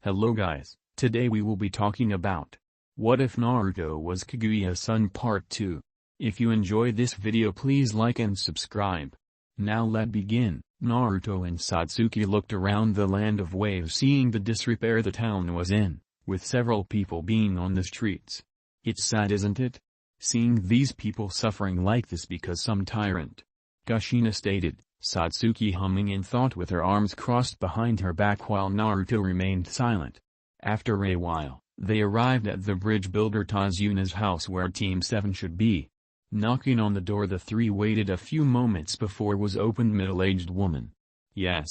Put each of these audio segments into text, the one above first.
Hello guys, today we will be talking about What If Naruto Was Kaguya's Son Part 2. If you enjoy this video please like and subscribe. Now let's begin. Naruto and Satsuki looked around the land of waves seeing the disrepair the town was in, with several people being on the streets. It's sad isn't it? Seeing these people suffering like this because some tyrant. Kushina stated, Satsuki humming in thought with her arms crossed behind her back while Naruto remained silent. After a while, they arrived at the bridge builder Tazuna's house where Team 7 should be. Knocking on the door the three waited a few moments before was opened middle-aged woman. Yes.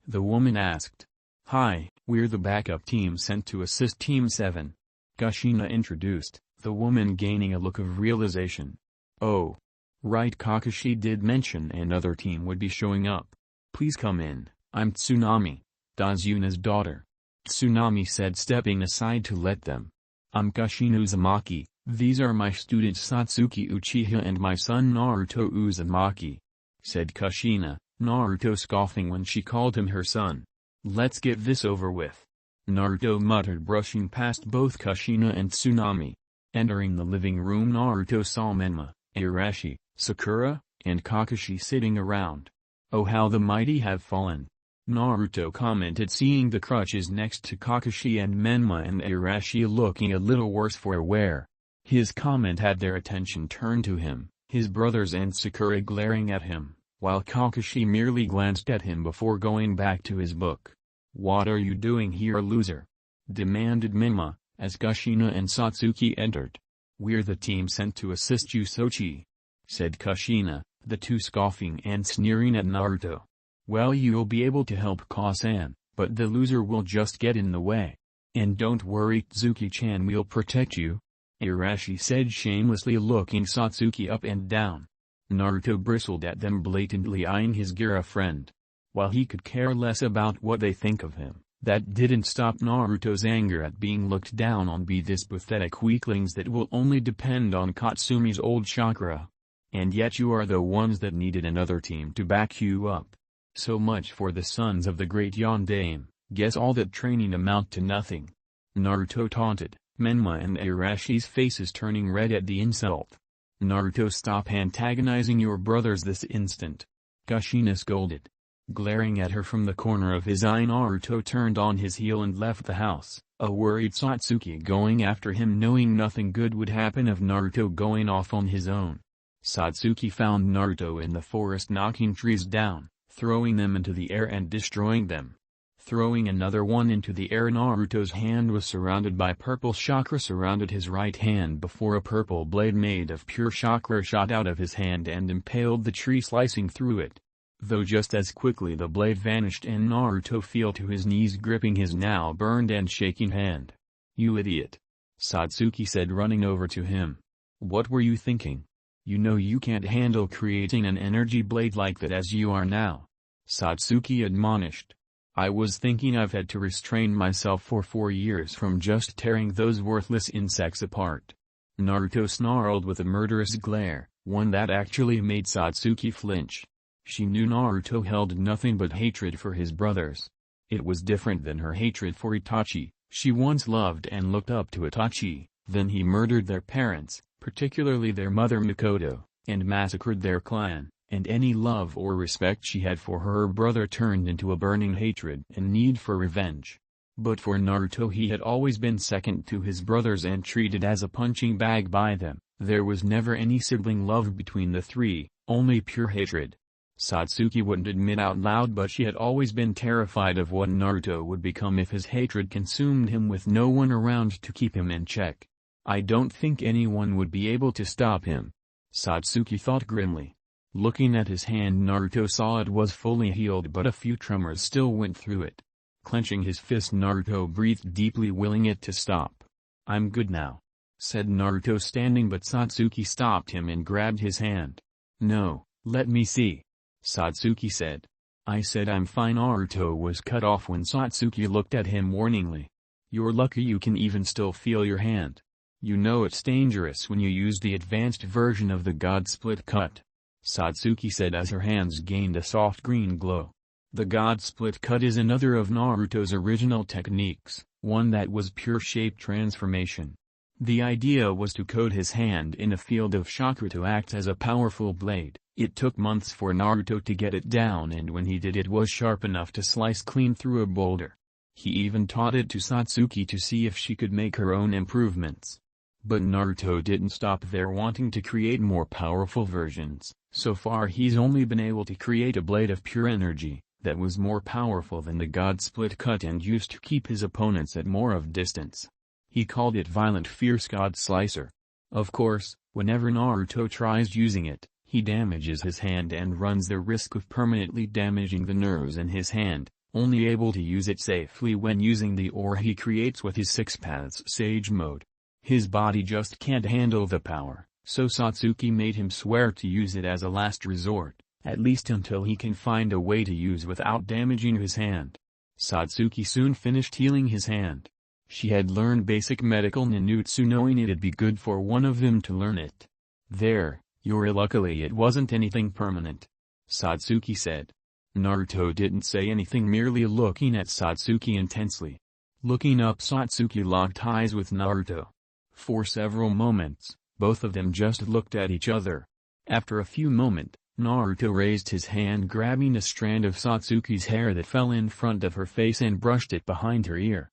The woman asked. Hi, we're the backup team sent to assist Team 7. Kushina introduced, the woman gaining a look of realization. Oh. Right, Kakashi did mention another team would be showing up. Please come in, I'm Tsunami, Tazuna's daughter. Tsunami said stepping aside to let them. I'm Kushina Uzumaki, these are my students Satsuki Uchiha and my son Naruto Uzumaki. Said Kushina, Naruto scoffing when she called him her son. Let's get this over with. Naruto muttered brushing past both Kushina and Tsunami. Entering the living room Naruto saw Menma, Arashi, Sakura, and Kakashi sitting around. Oh how the mighty have fallen. Naruto commented seeing the crutches next to Kakashi and Menma and Arashi looking a little worse for wear. His comment had their attention turned to him, his brothers and Sakura glaring at him, while Kakashi merely glanced at him before going back to his book. What are you doing here loser? Demanded Menma, as Kushina and Satsuki entered. We're the team sent to assist you Sochi. Said Kushina, the two scoffing and sneering at Naruto. Well you'll be able to help Ka-san, but the loser will just get in the way. And don't worry Tsuki-chan we'll protect you. Arashi said shamelessly looking Satsuki up and down. Naruto bristled at them blatantly eyeing his Gira friend. While he could care less about what they think of him, that didn't stop Naruto's anger at being looked down on by this pathetic weaklings that will only depend on Katsumi's old chakra. And yet you are the ones that needed another team to back you up. So much for the sons of the great Yondaime, guess all that training amount to nothing. Naruto taunted, Menma and Arashi's faces turning red at the insult. Naruto stop antagonizing your brothers this instant. Kushina scolded. Glaring at her from the corner of his eye Naruto turned on his heel and left the house, a worried Satsuki going after him knowing nothing good would happen of Naruto going off on his own. Satsuki found Naruto in the forest knocking trees down, throwing them into the air and destroying them. Throwing another one into the air Naruto's hand was surrounded by purple chakra surrounded his right hand before a purple blade made of pure chakra shot out of his hand and impaled the tree slicing through it. Though just as quickly the blade vanished and Naruto fell to his knees gripping his now burned and shaking hand. You idiot! Satsuki said running over to him. What were you thinking? You know you can't handle creating an energy blade like that as you are now. Satsuki admonished. I was thinking I've had to restrain myself for 4 years from just tearing those worthless insects apart. Naruto snarled with a murderous glare, one that actually made Satsuki flinch. She knew Naruto held nothing but hatred for his brothers. It was different than her hatred for Itachi. She once loved and looked up to Itachi, then he murdered their parents, particularly their mother Mikoto, and massacred their clan, and any love or respect she had for her brother turned into a burning hatred and need for revenge. But for Naruto he had always been second to his brothers and treated as a punching bag by them. There was never any sibling love between the three, only pure hatred. Satsuki wouldn't admit out loud but she had always been terrified of what Naruto would become if his hatred consumed him with no one around to keep him in check. I don't think anyone would be able to stop him. Satsuki thought grimly. Looking at his hand Naruto saw it was fully healed but a few tremors still went through it. Clenching his fist Naruto breathed deeply willing it to stop. I'm good now. Said Naruto standing but Satsuki stopped him and grabbed his hand. No, let me see. Satsuki said. I said I'm fine. Naruto was cut off when Satsuki looked at him warningly. You're lucky you can even still feel your hand. You know it's dangerous when you use the advanced version of the God Split Cut. Satsuki said as her hands gained a soft green glow. The God Split Cut is another of Naruto's original techniques, one that was pure shape transformation. The idea was to coat his hand in a field of chakra to act as a powerful blade. It took months for Naruto to get it down, and when he did it was sharp enough to slice clean through a boulder. He even taught it to Satsuki to see if she could make her own improvements. But Naruto didn't stop there, wanting to create more powerful versions. So far he's only been able to create a blade of pure energy that was more powerful than the God Split Cut and used to keep his opponents at more of distance. He called it Violent Fierce God Slicer. Of course, whenever Naruto tries using it, he damages his hand and runs the risk of permanently damaging the nerves in his hand, only able to use it safely when using the aura he creates with his Six Paths Sage mode. His body just can't handle the power, so Satsuki made him swear to use it as a last resort, at least until he can find a way to use without damaging his hand. Satsuki soon finished healing his hand. She had learned basic medical ninjutsu, knowing it'd be good for one of them to learn it. "There, Yuri, luckily it wasn't anything permanent," Satsuki said. Naruto didn't say anything, merely looking at Satsuki intensely. Looking up, Satsuki locked eyes with Naruto. For several moments, both of them just looked at each other. After a few moments, Naruto raised his hand, grabbing a strand of Satsuki's hair that fell in front of her face and brushed it behind her ear.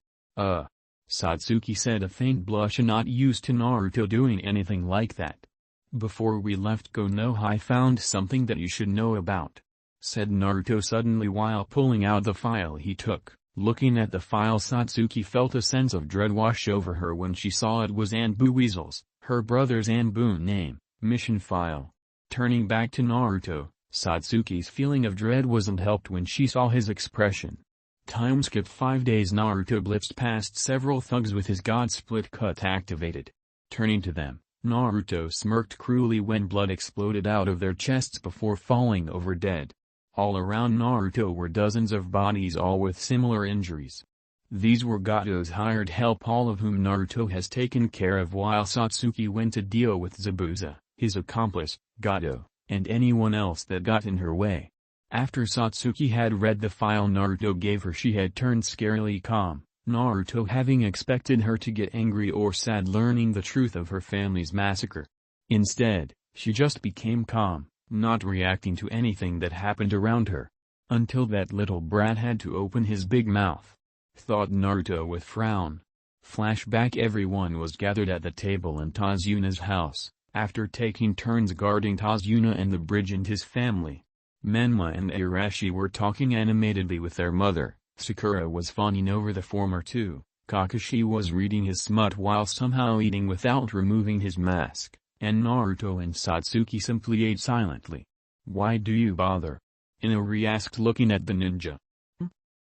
Satsuki said, a faint blush, not used to Naruto doing anything like that. "Before we left Konoha I found something that you should know about," said Naruto suddenly while pulling out the file he took. Looking at the file, Satsuki felt a sense of dread wash over her when she saw it was Anbu Weasel's, her brother's Anbu name, mission file. Turning back to Naruto, Satsuki's feeling of dread wasn't helped when she saw his expression. Time skip 5 days. Naruto blitzed past several thugs with his God Split Cut activated. Turning to them, Naruto smirked cruelly when blood exploded out of their chests before falling over dead. All around Naruto were dozens of bodies, all with similar injuries. These were Gato's hired help, all of whom Naruto has taken care of, while Satsuki went to deal with Zabuza, his accomplice, Gato, and anyone else that got in her way. After Satsuki had read the file Naruto gave her, she had turned scarily calm, Naruto having expected her to get angry or sad learning the truth of her family's massacre. Instead, she just became calm, not reacting to anything that happened around her. "Until that little brat had to open his big mouth," thought Naruto with frown. Flashback: everyone was gathered at the table in Tazuna's house, after taking turns guarding Tazuna and the bridge and his family. Menma and Arashi were talking animatedly with their mother, Sakura was fawning over the former two, Kakashi was reading his smut while somehow eating without removing his mask, and Naruto and Satsuki simply ate silently. "Why do you bother?" Inari asked, looking at the ninja.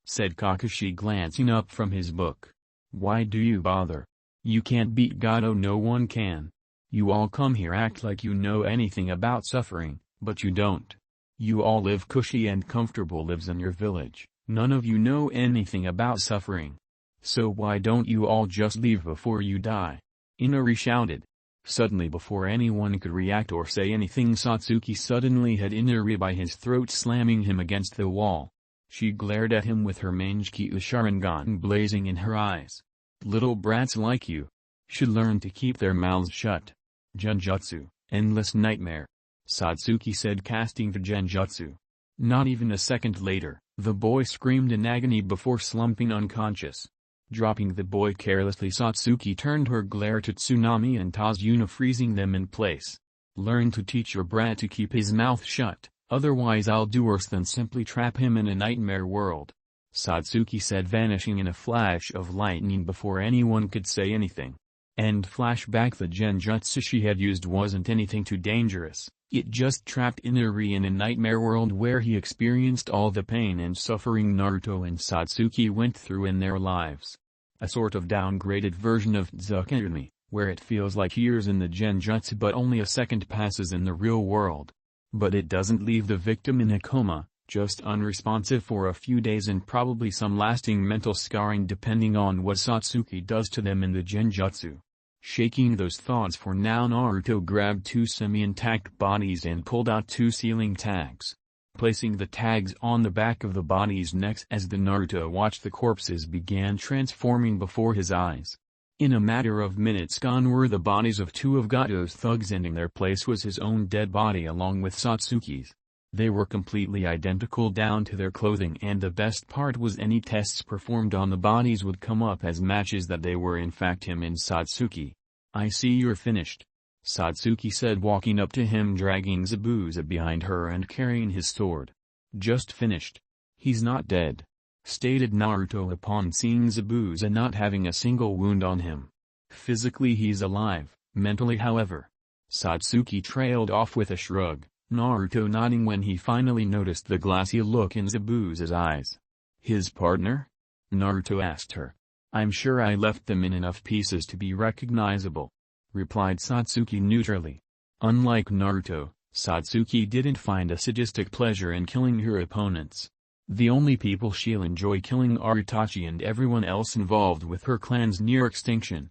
Said Kakashi, glancing up from his book. "Why do you bother? You can't beat Gato, no one can. You all come here act like you know anything about suffering, but you don't. You all live cushy and comfortable lives in your village, none of you know anything about suffering. So why don't you all just leave before you die?" Inari shouted. Suddenly, before anyone could react or say anything, Satsuki suddenly had Inari by his throat, slamming him against the wall. She glared at him with her Mangekyo Sharingan blazing in her eyes. "Little brats like you should learn to keep their mouths shut. Genjutsu, endless nightmare," Satsuki said, casting the Genjutsu. Not even a second later, the boy screamed in agony before slumping unconscious. Dropping the boy carelessly, Satsuki turned her glare to Tsunami and Tazuna, freezing them in place. "Learn to teach your brat to keep his mouth shut, otherwise I'll do worse than simply trap him in a nightmare world," Satsuki said, vanishing in a flash of lightning before anyone could say anything. And flashback: the genjutsu she had used wasn't anything too dangerous, it just trapped Inari in a nightmare world where he experienced all the pain and suffering Naruto and Satsuki went through in their lives. A sort of downgraded version of Tsukimi, where it feels like years in the genjutsu but only a second passes in the real world. But it doesn't leave the victim in a coma, just unresponsive for a few days and probably some lasting mental scarring depending on what Satsuki does to them in the genjutsu. Shaking those thoughts for now, Naruto grabbed two semi-intact bodies and pulled out two sealing tags. placing the tags on the back of the bodies' necks as the Naruto watched the corpses began transforming before his eyes. In a matter of minutes gone were the bodies of two of Goto's thugs, and in their place was his own dead body along with Satsuki's. They were completely identical down to their clothing, and the best part was any tests performed on the bodies would come up as matches that they were in fact him and Satsuki. "I see you're finished," Satsuki said, walking up to him, dragging Zabuza behind her and carrying his sword. "Just finished. He's not dead," stated Naruto upon seeing Zabuza not having a single wound on him. "Physically he's alive, mentally however." Satsuki trailed off with a shrug, Naruto nodding when he finally noticed the glassy look in Zabuza's eyes. "His partner?" Naruto asked her. "I'm sure I left them in enough pieces to be recognizable," replied Satsuki neutrally. Unlike Naruto, Satsuki didn't find a sadistic pleasure in killing her opponents. The only people she'll enjoy killing are Itachi and everyone else involved with her clan's near extinction.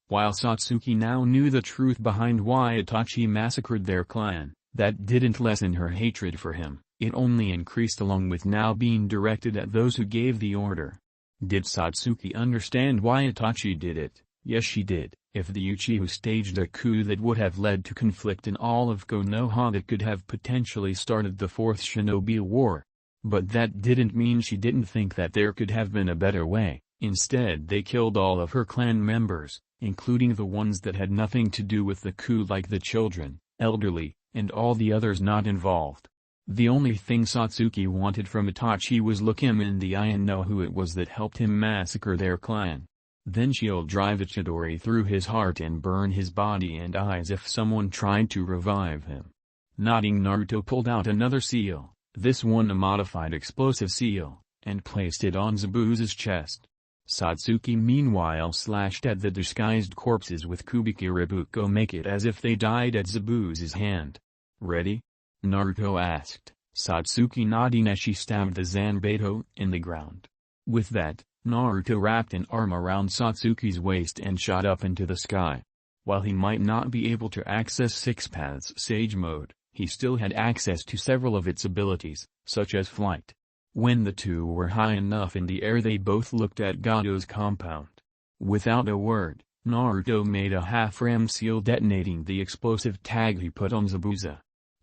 While Satsuki now knew the truth behind why Itachi massacred their clan, that didn't lessen her hatred for him, it only increased, along with now being directed at those who gave the order. Did Satsuki understand why Itachi did it? Yes, she did. If the Uchiha staged a coup that would have led to conflict in all of Konoha, that could have potentially started the Fourth Shinobi War. But that didn't mean she didn't think that there could have been a better way. Instead, they killed all of her clan members, including the ones that had nothing to do with the coup, like the children, elderly, and all the others not involved. The only thing Satsuki wanted from Itachi was look him in the eye and know who it was that helped him massacre their clan. Then she'll drive a chidori through his heart and burn his body and eyes if someone tried to revive him. Nodding, Naruto pulled out another seal, this one a modified explosive seal, and placed it on Zabuza's chest. Satsuki meanwhile slashed at the disguised corpses with Kubiki Ribuko, make it as if they died at Zabuza's hand. "Ready?" Naruto asked, Satsuki nodding as she stabbed the Zanbato in the ground. With that, Naruto wrapped an arm around Satsuki's waist and shot up into the sky. While he might not be able to access Six Paths Sage Mode, he still had access to several of its abilities, such as flight. When the two were high enough in the air, they both looked at Goto's compound. Without a word, Naruto made a half-ram seal, detonating the explosive tag he put on Zabuza.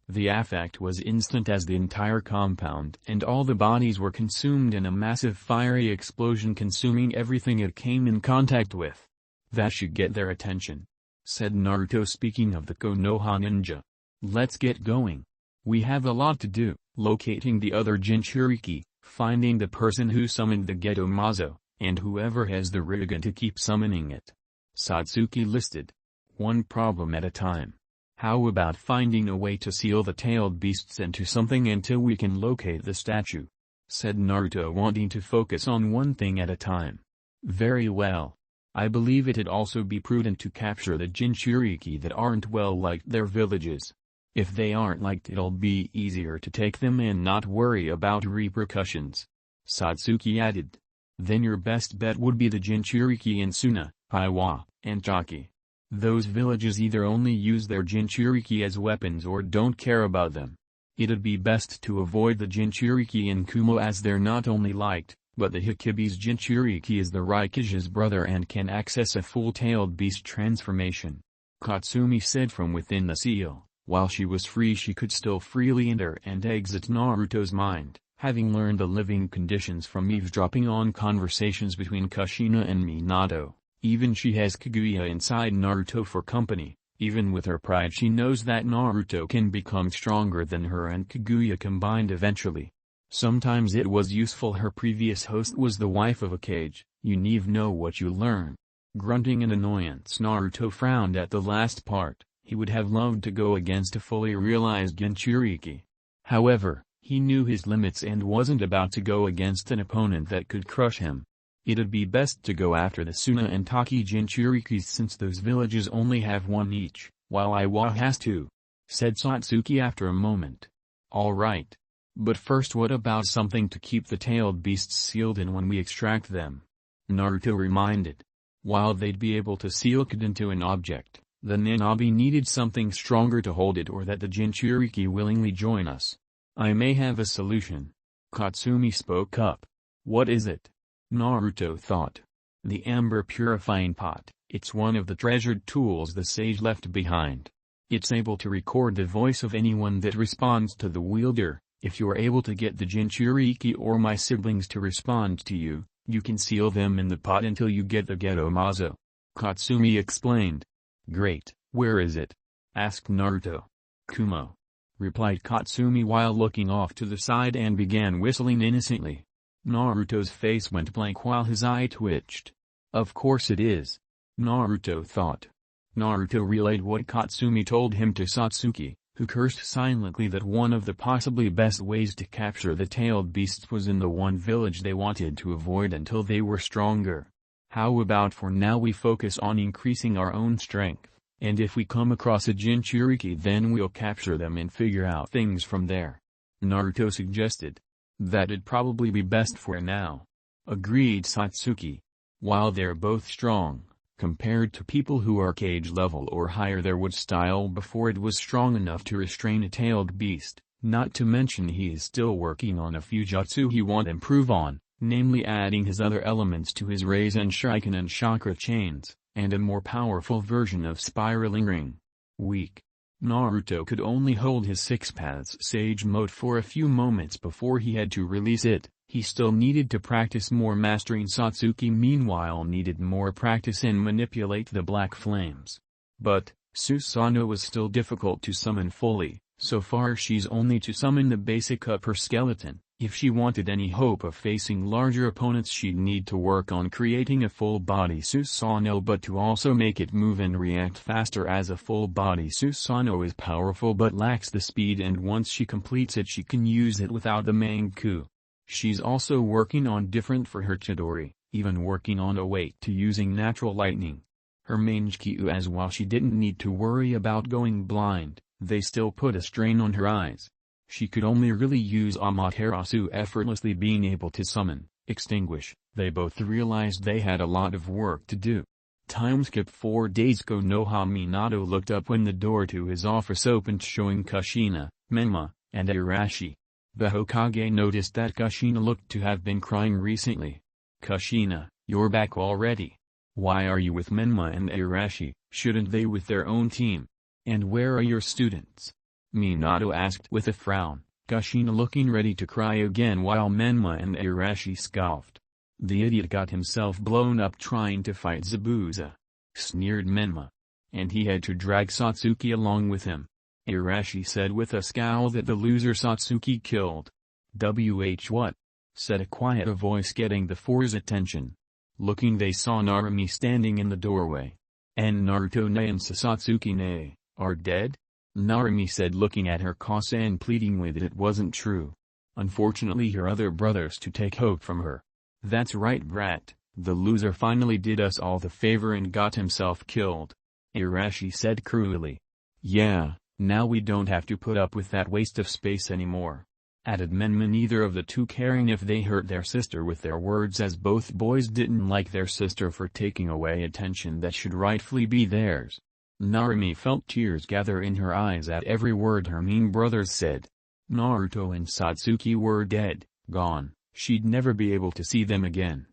The effect was instant, as the entire compound and all the bodies were consumed in a massive fiery explosion, consuming everything it came in contact with. "That should get their attention," said Naruto, speaking of the Konoha ninja. "Let's get going. We have a lot to do, locating the other Jinchuriki, finding the person who summoned the Geto Mazo, and whoever has the Rinnegan to keep summoning it." Satsuki listed. "One problem at a time. How about finding a way to seal the tailed beasts into something until we can locate the statue?" said Naruto, wanting to focus on one thing at a time. "Very well. I believe it'd also be prudent to capture the Jinchuriki that aren't well liked their villages. If they aren't liked, it'll be easier to take them and not worry about repercussions," Satsuki added. "Then your best bet would be the Jinchuriki in Suna, Hiwa, and Chaki. Those villages either only use their Jinchuriki as weapons or don't care about them. It'd be best to avoid the Jinchuriki in Kumo, as they're not only liked, but the Hikibi's Jinchuriki is the Raikishi's brother and can access a full-tailed beast transformation," Katsumi said from within the seal. While she was free, she could still freely enter and exit Naruto's mind, having learned the living conditions from eavesdropping on conversations between Kushina and Minato. Even she has Kaguya inside Naruto for company. Even with her pride, she knows that Naruto can become stronger than her and Kaguya combined eventually. Sometimes it was useful. Her previous host was the wife of a cage. You never know what you learn. Grunting in annoyance, Naruto frowned at the last part. He would have loved to go against a fully realized Jinchuriki. However, he knew his limits and wasn't about to go against an opponent that could crush him. It'd be best to go after the Suna and Taki Jinchurikis, since those villages only have one each, while Iwa has two, said Satsuki after a moment. "Alright. But first, what about something to keep the tailed beasts sealed in when we extract them?" Naruto reminded. While they'd be able to seal it into an object, the Nanabi needed something stronger to hold it, or that the Jinchuriki willingly join us. I may have a solution. Katsumi spoke up. What is it? Naruto thought. The amber purifying pot. It's one of the treasured tools the sage left behind. It's able to record the voice of anyone that responds to the wielder. If you're able to get the Jinchuriki or my siblings to respond to you, you can seal them in the pot until you get the Geto Mazo. Katsumi explained. Great, where is it? Asked Naruto. Kumo. Replied Katsumi while looking off to the side and began whistling innocently. Naruto's face went blank while his eye twitched. Of course it is. Naruto thought. Naruto relayed what Katsumi told him to Satsuki, who cursed silently that one of the possibly best ways to capture the tailed beasts was in the one village they wanted to avoid until they were stronger. How about for now we focus on increasing our own strength, and if we come across a Jinchuriki then we'll capture them and figure out things from there. Naruto suggested. That'd probably be best for now. Agreed Satsuki. While they're both strong, compared to people who are cage level or higher, their wood style before it was strong enough to restrain a tailed beast, not to mention he is still working on a few jutsu he want to improve on, namely adding his other elements to his Raisen Shuriken and chakra chains, and a more powerful version of spiraling ring. Weak. Naruto could only hold his Six Paths Sage mode for a few moments before he had to release it. He still needed to practice more mastering Satsuki, meanwhile needed more practice and manipulate the black flames. But, Susanoo was still difficult to summon fully. So far she's only to summon the basic upper skeleton. If she wanted any hope of facing larger opponents she'd need to work on creating a full-body Susanoo, but to also make it move and react faster, as a full-body Susanoo is powerful but lacks the speed, and once she completes it she can use it without the Manku. She's also working on different for her Chidori, even working on a weight to using natural lightning. Her Mangekyu, as while she didn't need to worry about going blind, they still put a strain on her eyes. She could only really use Amaterasu effortlessly, being able to summon, extinguish. They both realized they had a lot of work to do. Time skip 4 days ago. Noha Minato looked up when the door to his office opened, showing Kushina, Menma, and Arashi. The Hokage noticed that Kushina looked to have been crying recently. Kushina, you're back already. Why are you with Menma and Arashi? Shouldn't they with their own team? And where are your students? Minato asked with a frown, Kushina looking ready to cry again while Menma and Arashi scoffed. The idiot got himself blown up trying to fight Zabuza. Sneered Menma. And he had to drag Satsuki along with him. Arashi said with a scowl that the loser Satsuki killed. What? Said a quiet voice, getting the four's attention. Looking, they saw Narumi standing in the doorway. And Naruto and Satsuki are dead? Narumi said, looking at her Kase and pleading with it wasn't true. Unfortunately her other brothers to take hope from her. That's right, brat, the loser finally did us all the favor and got himself killed. Arashi said cruelly. Yeah, now we don't have to put up with that waste of space anymore. Added Menma, neither of the two caring if they hurt their sister with their words, as both boys didn't like their sister for taking away attention that should rightfully be theirs. Narumi felt tears gather in her eyes at every word her mean brothers said. Naruto and Satsuki were dead, gone, she'd never be able to see them again.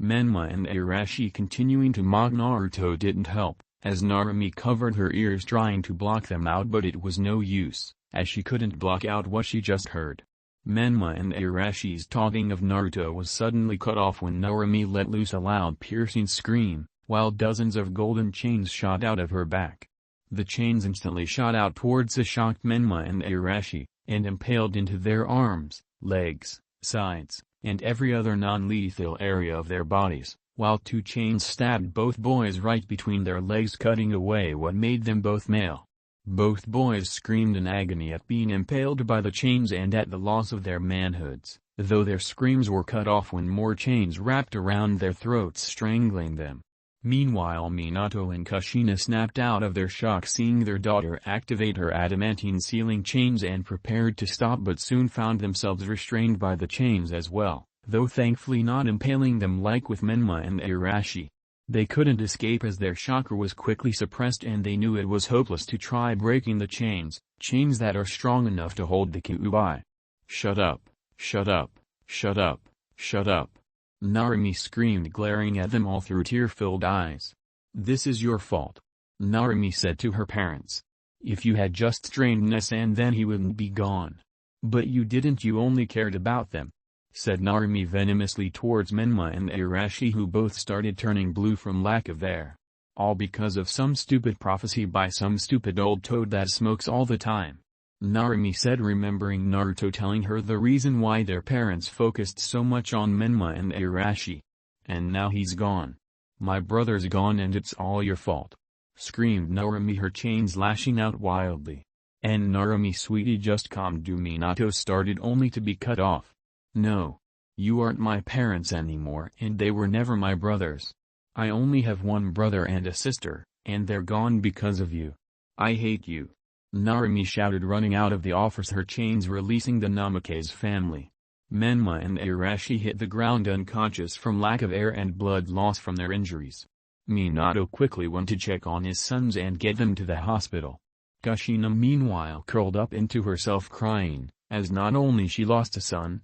Menma and Arashi continuing to mock Naruto didn't help, as Narumi covered her ears trying to block them out, but it was no use, as she couldn't block out what she just heard. Menma and Arashi's talking of Naruto was suddenly cut off when Narumi let loose a loud piercing scream, while dozens of golden chains shot out of her back. The chains instantly shot out towards the shocked Menma and Arashi, and impaled into their arms, legs, sides, and every other non-lethal area of their bodies, while 2 chains stabbed both boys right between their legs, cutting away what made them both male. Both boys screamed in agony at being impaled by the chains and at the loss of their manhoods, though their screams were cut off when more chains wrapped around their throats, strangling them. Meanwhile Minato and Kushina snapped out of their shock seeing their daughter activate her adamantine sealing chains and prepared to stop, but soon found themselves restrained by the chains as well, though thankfully not impaling them like with Menma and Arashi. They couldn't escape as their chakra was quickly suppressed, and they knew it was hopeless to try breaking the chains that are strong enough to hold the Kyuubi. Shut up, shut up, shut up, shut up. Narumi screamed, glaring at them all through tear-filled eyes. This is your fault. Narumi said to her parents. If you had just trained Nesan, then he wouldn't be gone. But you didn't, you only cared about them, said Narumi venomously towards Menma and Arashi, who both started turning blue from lack of air. All because of some stupid prophecy by some stupid old toad that smokes all the time. Narumi said, remembering Naruto telling her the reason why their parents focused so much on Menma and Arashi. And now he's gone. My brother's gone and it's all your fault, screamed Narumi, her chains lashing out wildly. And Narumi, sweetie, just calm. Minato started only to be cut off. No. You aren't my parents anymore, and they were never my brothers. I only have one brother and a sister, and they're gone because of you. I hate you. Narumi shouted, running out of the office, her chains releasing the Namake's family. Menma and Arashi hit the ground unconscious from lack of air and blood loss from their injuries. Minato quickly went to check on his sons and get them to the hospital. Kushina meanwhile curled up into herself crying, as not only she lost a son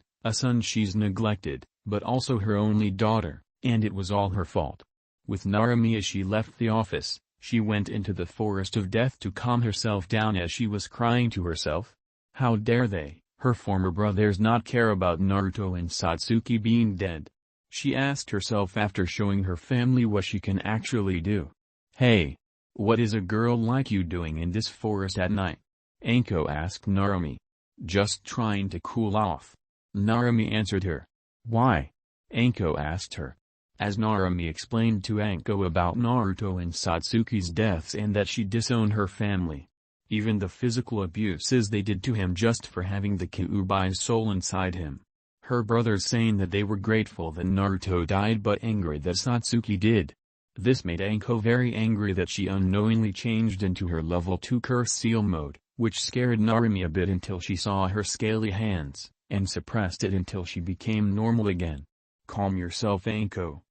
she's neglected, but also her only daughter, and it was all her fault. With Narumi as she left the office, she went into the forest of death to calm herself down as she was crying to herself. How dare they, her former brothers, not care about Naruto and Satsuki being dead? She asked herself after showing her family what she can actually do. Hey! What is a girl like you doing in this forest at night? Anko asked Narumi. Just trying to cool off. Narumi answered her. Why? Anko asked her. As Narumi explained to Anko about Naruto and Satsuki's deaths and that she disowned her family. Even the physical abuses they did to him just for having the Kyuubi's soul inside him. Her brothers saying that they were grateful that Naruto died but angry that Satsuki did. This made Anko very angry that she unknowingly changed into her level 2 curse seal mode, which scared Narumi a bit until she saw her scaly hands, and suppressed it until she became normal again. Calm yourself, Anko.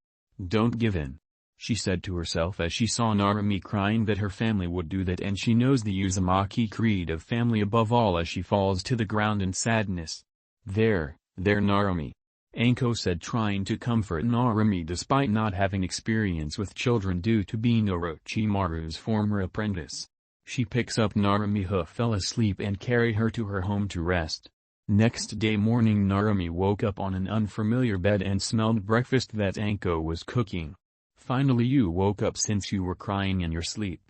Don't give in, she said to herself as she saw Narumi crying that her family would do that, and she knows the Uzumaki creed of family above all as she falls to the ground in sadness. There, Narumi, Anko said, trying to comfort Narumi despite not having experience with children due to being Orochimaru's former apprentice. She picks up Narumi, who fell asleep, and carried her to her home to rest. Next day morning, Narumi woke up on an unfamiliar bed and smelled breakfast that Anko was cooking. Finally, you woke up since you were crying in your sleep,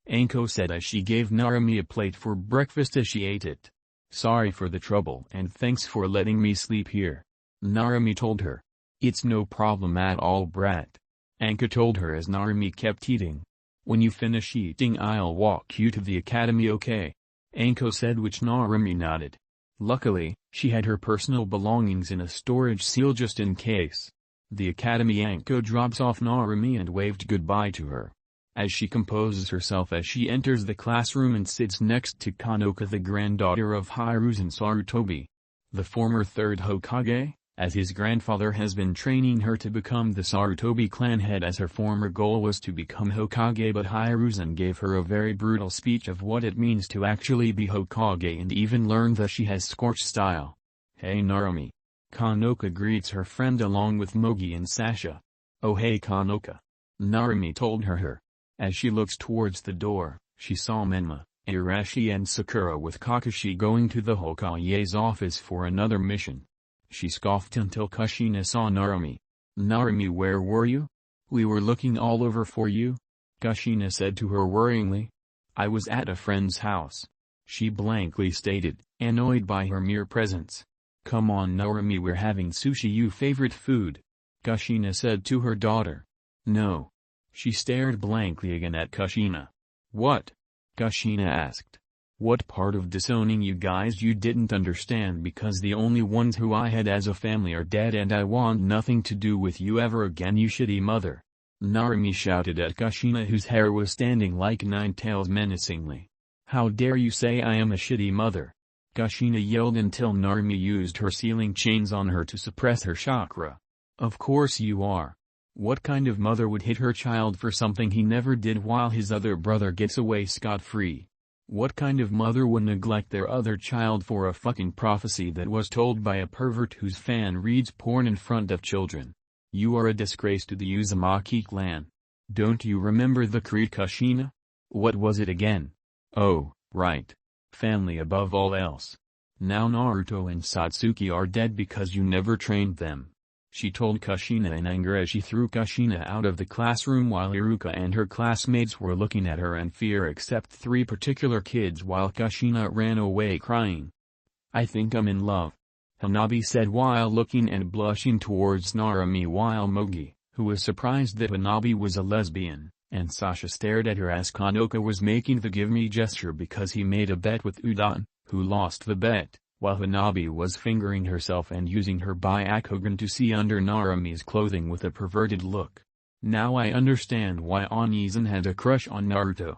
Anko said as she gave Narumi a plate for breakfast as she ate it. Sorry for the trouble and thanks for letting me sleep here, Narumi told her. It's no problem at all, brat, Anko told her as Narumi kept eating. When you finish eating, I'll walk you to the academy, okay? Anko said, which Narumi nodded. Luckily, she had her personal belongings in a storage seal just in case. The academy. Anko drops off Narumi and waved goodbye to her. As she composes herself as she enters the classroom and sits next to Kanoka, the granddaughter of Hiruzen Sarutobi, the former third Hokage, as his grandfather has been training her to become the Sarutobi clan head, as her former goal was to become Hokage, but Hiruzen gave her a very brutal speech of what it means to actually be Hokage and even learned that she has scorch style. Hey Narumi. Kanoka greets her friend along with Mogi and Sasha. Oh hey Kanoka, Narumi told her. As she looks towards the door, she saw Menma, Arashi and Sakura with Kakashi going to the Hokage's office for another mission. She scoffed until Kushina saw Narumi. Narumi, where were you? We were looking all over for you, Kushina said to her worryingly. I was at a friend's house, she blankly stated, annoyed by her mere presence. Come on Narumi, we're having sushi, you favorite food, Kushina said to her daughter. No. She stared blankly again at Kushina. What? Kushina asked. What part of disowning you guys you didn't understand? Because the only ones who I had as a family are dead and I want nothing to do with you ever again, you shitty mother, Narumi shouted at Kushina, whose hair was standing like nine tails menacingly. How dare you say I am a shitty mother? Kushina yelled until Narumi used her sealing chains on her to suppress her chakra. Of course you are. What kind of mother would hit her child for something he never did while his other brother gets away scot-free? What kind of mother would neglect their other child for a fucking prophecy that was told by a pervert whose fan reads porn in front of children? You are a disgrace to the Uzumaki clan. Don't you remember the creed Kushina? What was it again? Oh, right. Family above all else. Now Naruto and Satsuki are dead because you never trained them. She told Kushina in anger as she threw Kushina out of the classroom while Iruka and her classmates were looking at her in fear except 3 particular kids while Kushina ran away crying. I think I'm in love, Hanabi said while looking and blushing towards Narumi while Mogi, who was surprised that Hanabi was a lesbian, and Sasha stared at her as Kanoka was making the give me gesture because he made a bet with Udon, who lost the bet, while Hanabi was fingering herself and using her Byakugan to see under Narumi's clothing with a perverted look. Now I understand why Onizen had a crush on Naruto.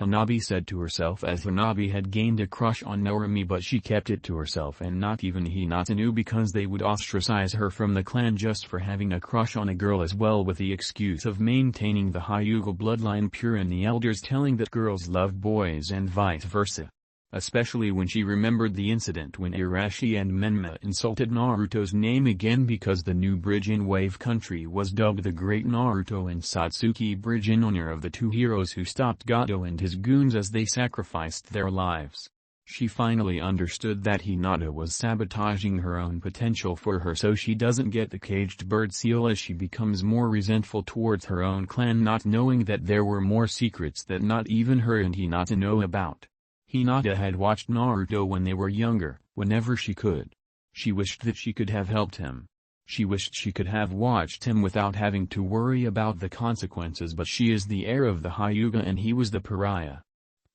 Hanabi said to herself as Hanabi had gained a crush on Narumi but she kept it to herself and not even Hinata knew because they would ostracize her from the clan just for having a crush on a girl as well with the excuse of maintaining the Hyuga bloodline pure and the elders telling that girls love boys and vice versa. Especially when she remembered the incident when Irashi and Menma insulted Naruto's name again because the new bridge in Wave Country was dubbed the Great Naruto and Satsuki Bridge in honor of the 2 heroes who stopped Gato and his goons as they sacrificed their lives. She finally understood that Hinata was sabotaging her own potential for her so she doesn't get the caged bird seal as she becomes more resentful towards her own clan not knowing that there were more secrets that not even her and Hinata know about. Hinata had watched Naruto when they were younger, whenever she could. She wished that she could have helped him. She wished she could have watched him without having to worry about the consequences but she is the heir of the Hyuga and he was the pariah.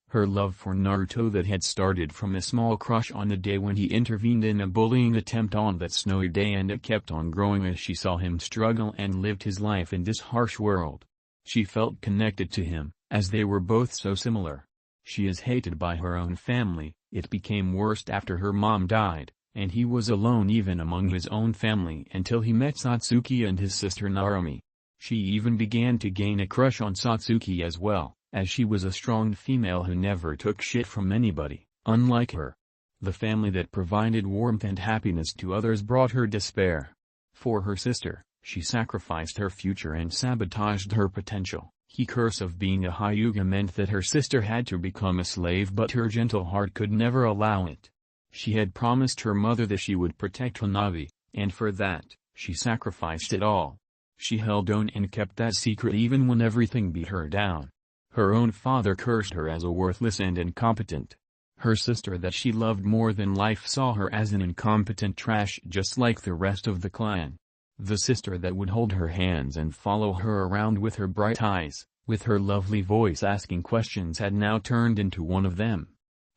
Her love for Naruto that had started from a small crush on the day when he intervened in a bullying attempt on that snowy day and it kept on growing as she saw him struggle and lived his life in this harsh world. She felt connected to him, as they were both so similar. She is hated by her own family, it became worse after her mom died, and he was alone even among his own family until he met Satsuki and his sister Narumi. She even began to gain a crush on Satsuki as well, as she was a strong female who never took shit from anybody, unlike her. The family that provided warmth and happiness to others brought her despair. For her sister, she sacrificed her future and sabotaged her potential. The curse of being a Hyuga meant that her sister had to become a slave but her gentle heart could never allow it. She had promised her mother that she would protect Hanabi, and for that, she sacrificed it all. She held on and kept that secret even when everything beat her down. Her own father cursed her as a worthless and incompetent. Her sister that she loved more than life saw her as an incompetent trash just like the rest of the clan. The sister that would hold her hands and follow her around with her bright eyes, with her lovely voice asking questions had now turned into one of them.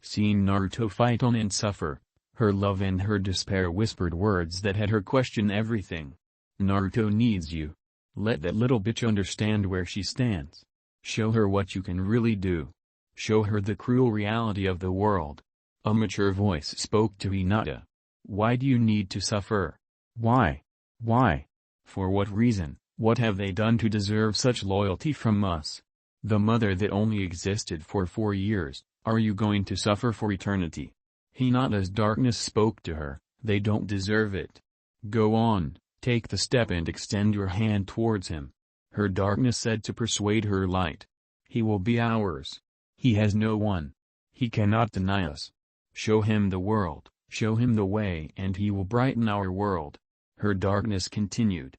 Seeing Naruto fight on and suffer, her love and her despair whispered words that had her question everything. Naruto needs you. Let that little bitch understand where she stands. Show her what you can really do. Show her the cruel reality of the world. A mature voice spoke to Hinata. Why do you need to suffer? Why? Why? For what reason? What have they done to deserve such loyalty from us? The mother that only existed for 4 years, are you going to suffer for eternity? Hinata's darkness spoke to her, they don't deserve it. Go on, take the step and extend your hand towards him. Her darkness said to persuade her light. He will be ours. He has no one. He cannot deny us. Show him the world, show him the way and he will brighten our world. Her darkness continued.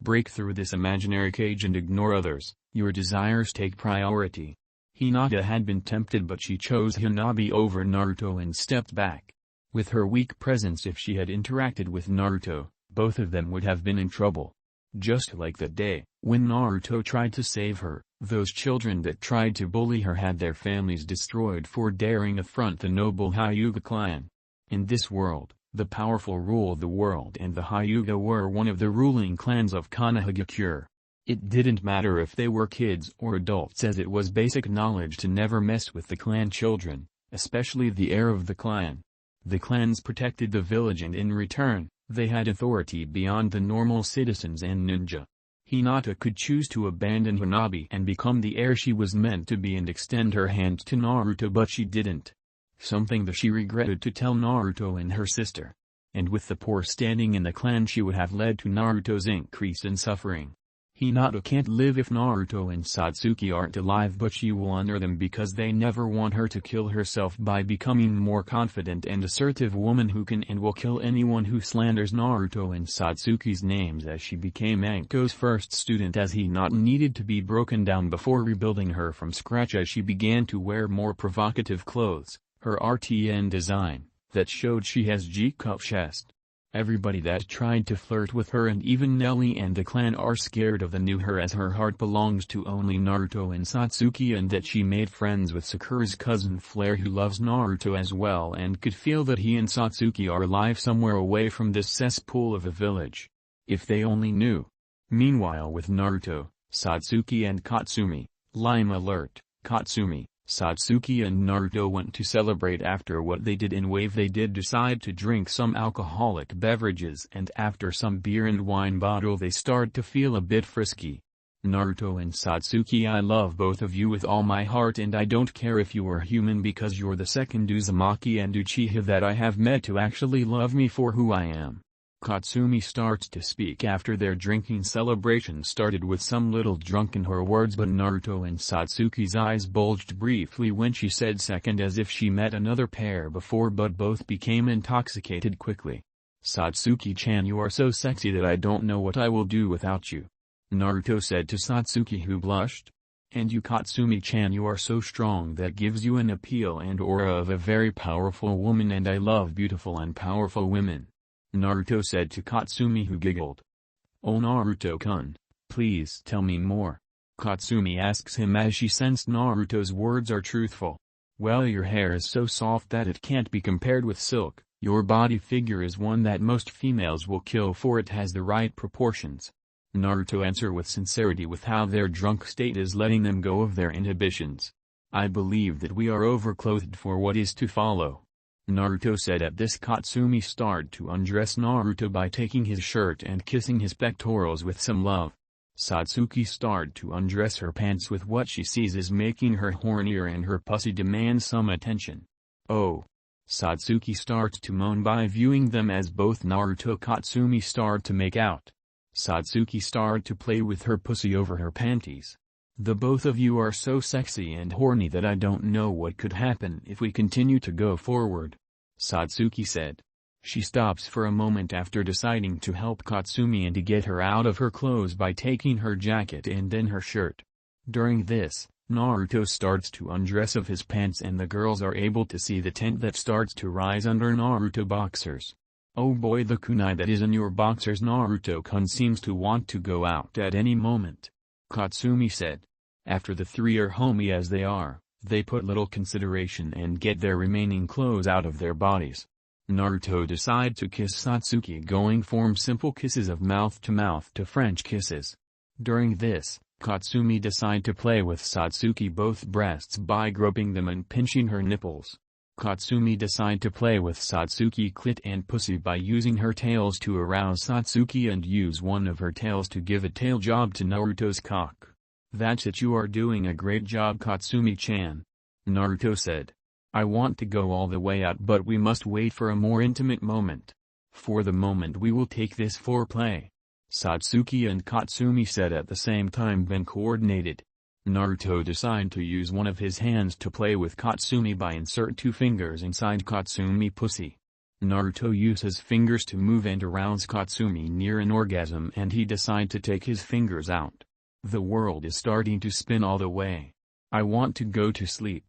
Break through this imaginary cage and ignore others, your desires take priority. Hinata had been tempted but she chose Hanabi over Naruto and stepped back. With her weak presence if she had interacted with Naruto, both of them would have been in trouble. Just like that day, when Naruto tried to save her, those children that tried to bully her had their families destroyed for daring affront the noble Hyuga clan. In this world, the powerful rule the world and the Hyuga were one of the ruling clans of Konohagakure. It didn't matter if they were kids or adults as it was basic knowledge to never mess with the clan children, especially the heir of the clan. The clans protected the village and in return, they had authority beyond the normal citizens and ninja. Hinata could choose to abandon Hanabi and become the heir she was meant to be and extend her hand to Naruto, but she didn't. Something that she regretted to tell Naruto and her sister. And with the poor standing in the clan, she would have led to Naruto's increase in suffering. Hinata can't live if Naruto and Satsuki aren't alive, but she will honor them because they never want her to kill herself by becoming more confident and assertive woman who can and will kill anyone who slanders Naruto and Satsuki's names. As she became Anko's first student, as Hinata needed to be broken down before rebuilding her from scratch, as she began to wear more provocative clothes, her RTN design, that showed she has G-cup chest. Everybody that tried to flirt with her and even Nelly and the clan are scared of the new her, as her heart belongs to only Naruto and Satsuki, and that she made friends with Sakura's cousin Flare, who loves Naruto as well and could feel that he and Satsuki are alive somewhere away from this cesspool of a village. If they only knew. Meanwhile, with Naruto, Satsuki and Katsumi, Lime alert, Katsumi, Satsuki and Naruto went to celebrate. After what they did in Wave, they did decide to drink some alcoholic beverages, and after some beer and wine bottle they start to feel a bit frisky. Naruto and Satsuki, I love both of you with all my heart, and I don't care if you are human, because you're the second Uzumaki and Uchiha that I have met to actually love me for who I am. Katsumi starts to speak after their drinking celebration started with some little drunk in her words, but Naruto and Satsuki's eyes bulged briefly when she said second, as if she met another pair before, but both became intoxicated quickly. Satsuki-chan, you are so sexy that I don't know what I will do without you, Naruto said to Satsuki, who blushed. And you, Katsumi-chan, you are so strong that gives you an appeal and aura of a very powerful woman, and I love beautiful and powerful women, Naruto said to Katsumi, who giggled. Oh Naruto-kun, please tell me more, Katsumi asks him as she sensed Naruto's words are truthful. Well, your hair is so soft that it can't be compared with silk, your body figure is one that most females will kill, for it has the right proportions, Naruto answered with sincerity, with how their drunk state is letting them go of their inhibitions. I believe that we are overclothed for what is to follow, Naruto said. At this, Katsumi started to undress Naruto by taking his shirt and kissing his pectorals with some love. Satsuki started to undress her pants with what she sees is making her hornier, and her pussy demands some attention. Oh! Satsuki starts to moan by viewing them as both Naruto and Katsumi start to make out. Satsuki started to play with her pussy over her panties. The both of you are so sexy and horny that I don't know what could happen if we continue to go forward, Satsuki said. She stops for a moment after deciding to help Katsumi and to get her out of her clothes by taking her jacket and then her shirt. During this, Naruto starts to undress of his pants, and the girls are able to see the tent that starts to rise under Naruto boxers. Oh boy, the kunai that is in your boxers, Naruto-kun seems to want to go out at any moment, Katsumi said. After the three are homey as they are, they put little consideration and get their remaining clothes out of their bodies. Naruto decide to kiss Satsuki, going from simple kisses of mouth to French kisses. During this, Katsumi decide to play with Satsuki both breasts by groping them and pinching her nipples. Katsumi decide to play with Satsuki clit and pussy by using her tails to arouse Satsuki and use one of her tails to give a tail job to Naruto's cock. That's it, you are doing a great job, Katsumi-chan, Naruto said. I want to go all the way out, but we must wait for a more intimate moment. For the moment we will take this foreplay, Satsuki and Katsumi said at the same time, then coordinated. Naruto decided to use one of his hands to play with Katsumi by insert two fingers inside Katsumi pussy. Naruto used his fingers to move and arouse Katsumi near an orgasm, and he decided to take his fingers out. The world is starting to spin all the way. I want to go to sleep,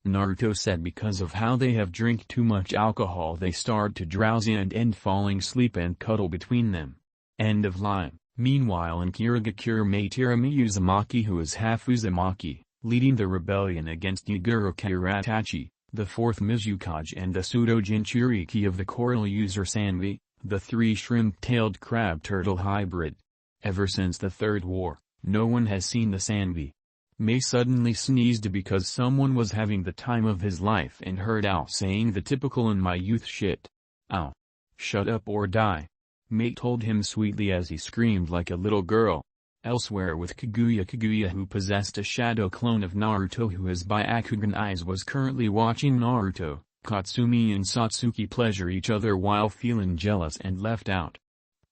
Naruto said. Because of how they have drank too much alcohol, they start to drowsy and end falling asleep and cuddle between them. End of line. Meanwhile, in Kirigakure Materami, Uzumaki, who is half Uzumaki, leading the rebellion against Yagura Kiratachi, the fourth Mizukage and the pseudo-Jinchuriki of the coral user Sanvi, the three shrimp-tailed crab turtle hybrid. Ever since the Third War, no one has seen the Sanvi. May suddenly sneezed because someone was having the time of his life and heard Al saying the typical in my youth shit. Al. Shut up or die. Mate told him sweetly as he screamed like a little girl. Elsewhere with Kaguya, who possessed a shadow clone of Naruto who has Byakugan eyes, was currently watching Naruto, Katsumi and Satsuki pleasure each other while feeling jealous and left out.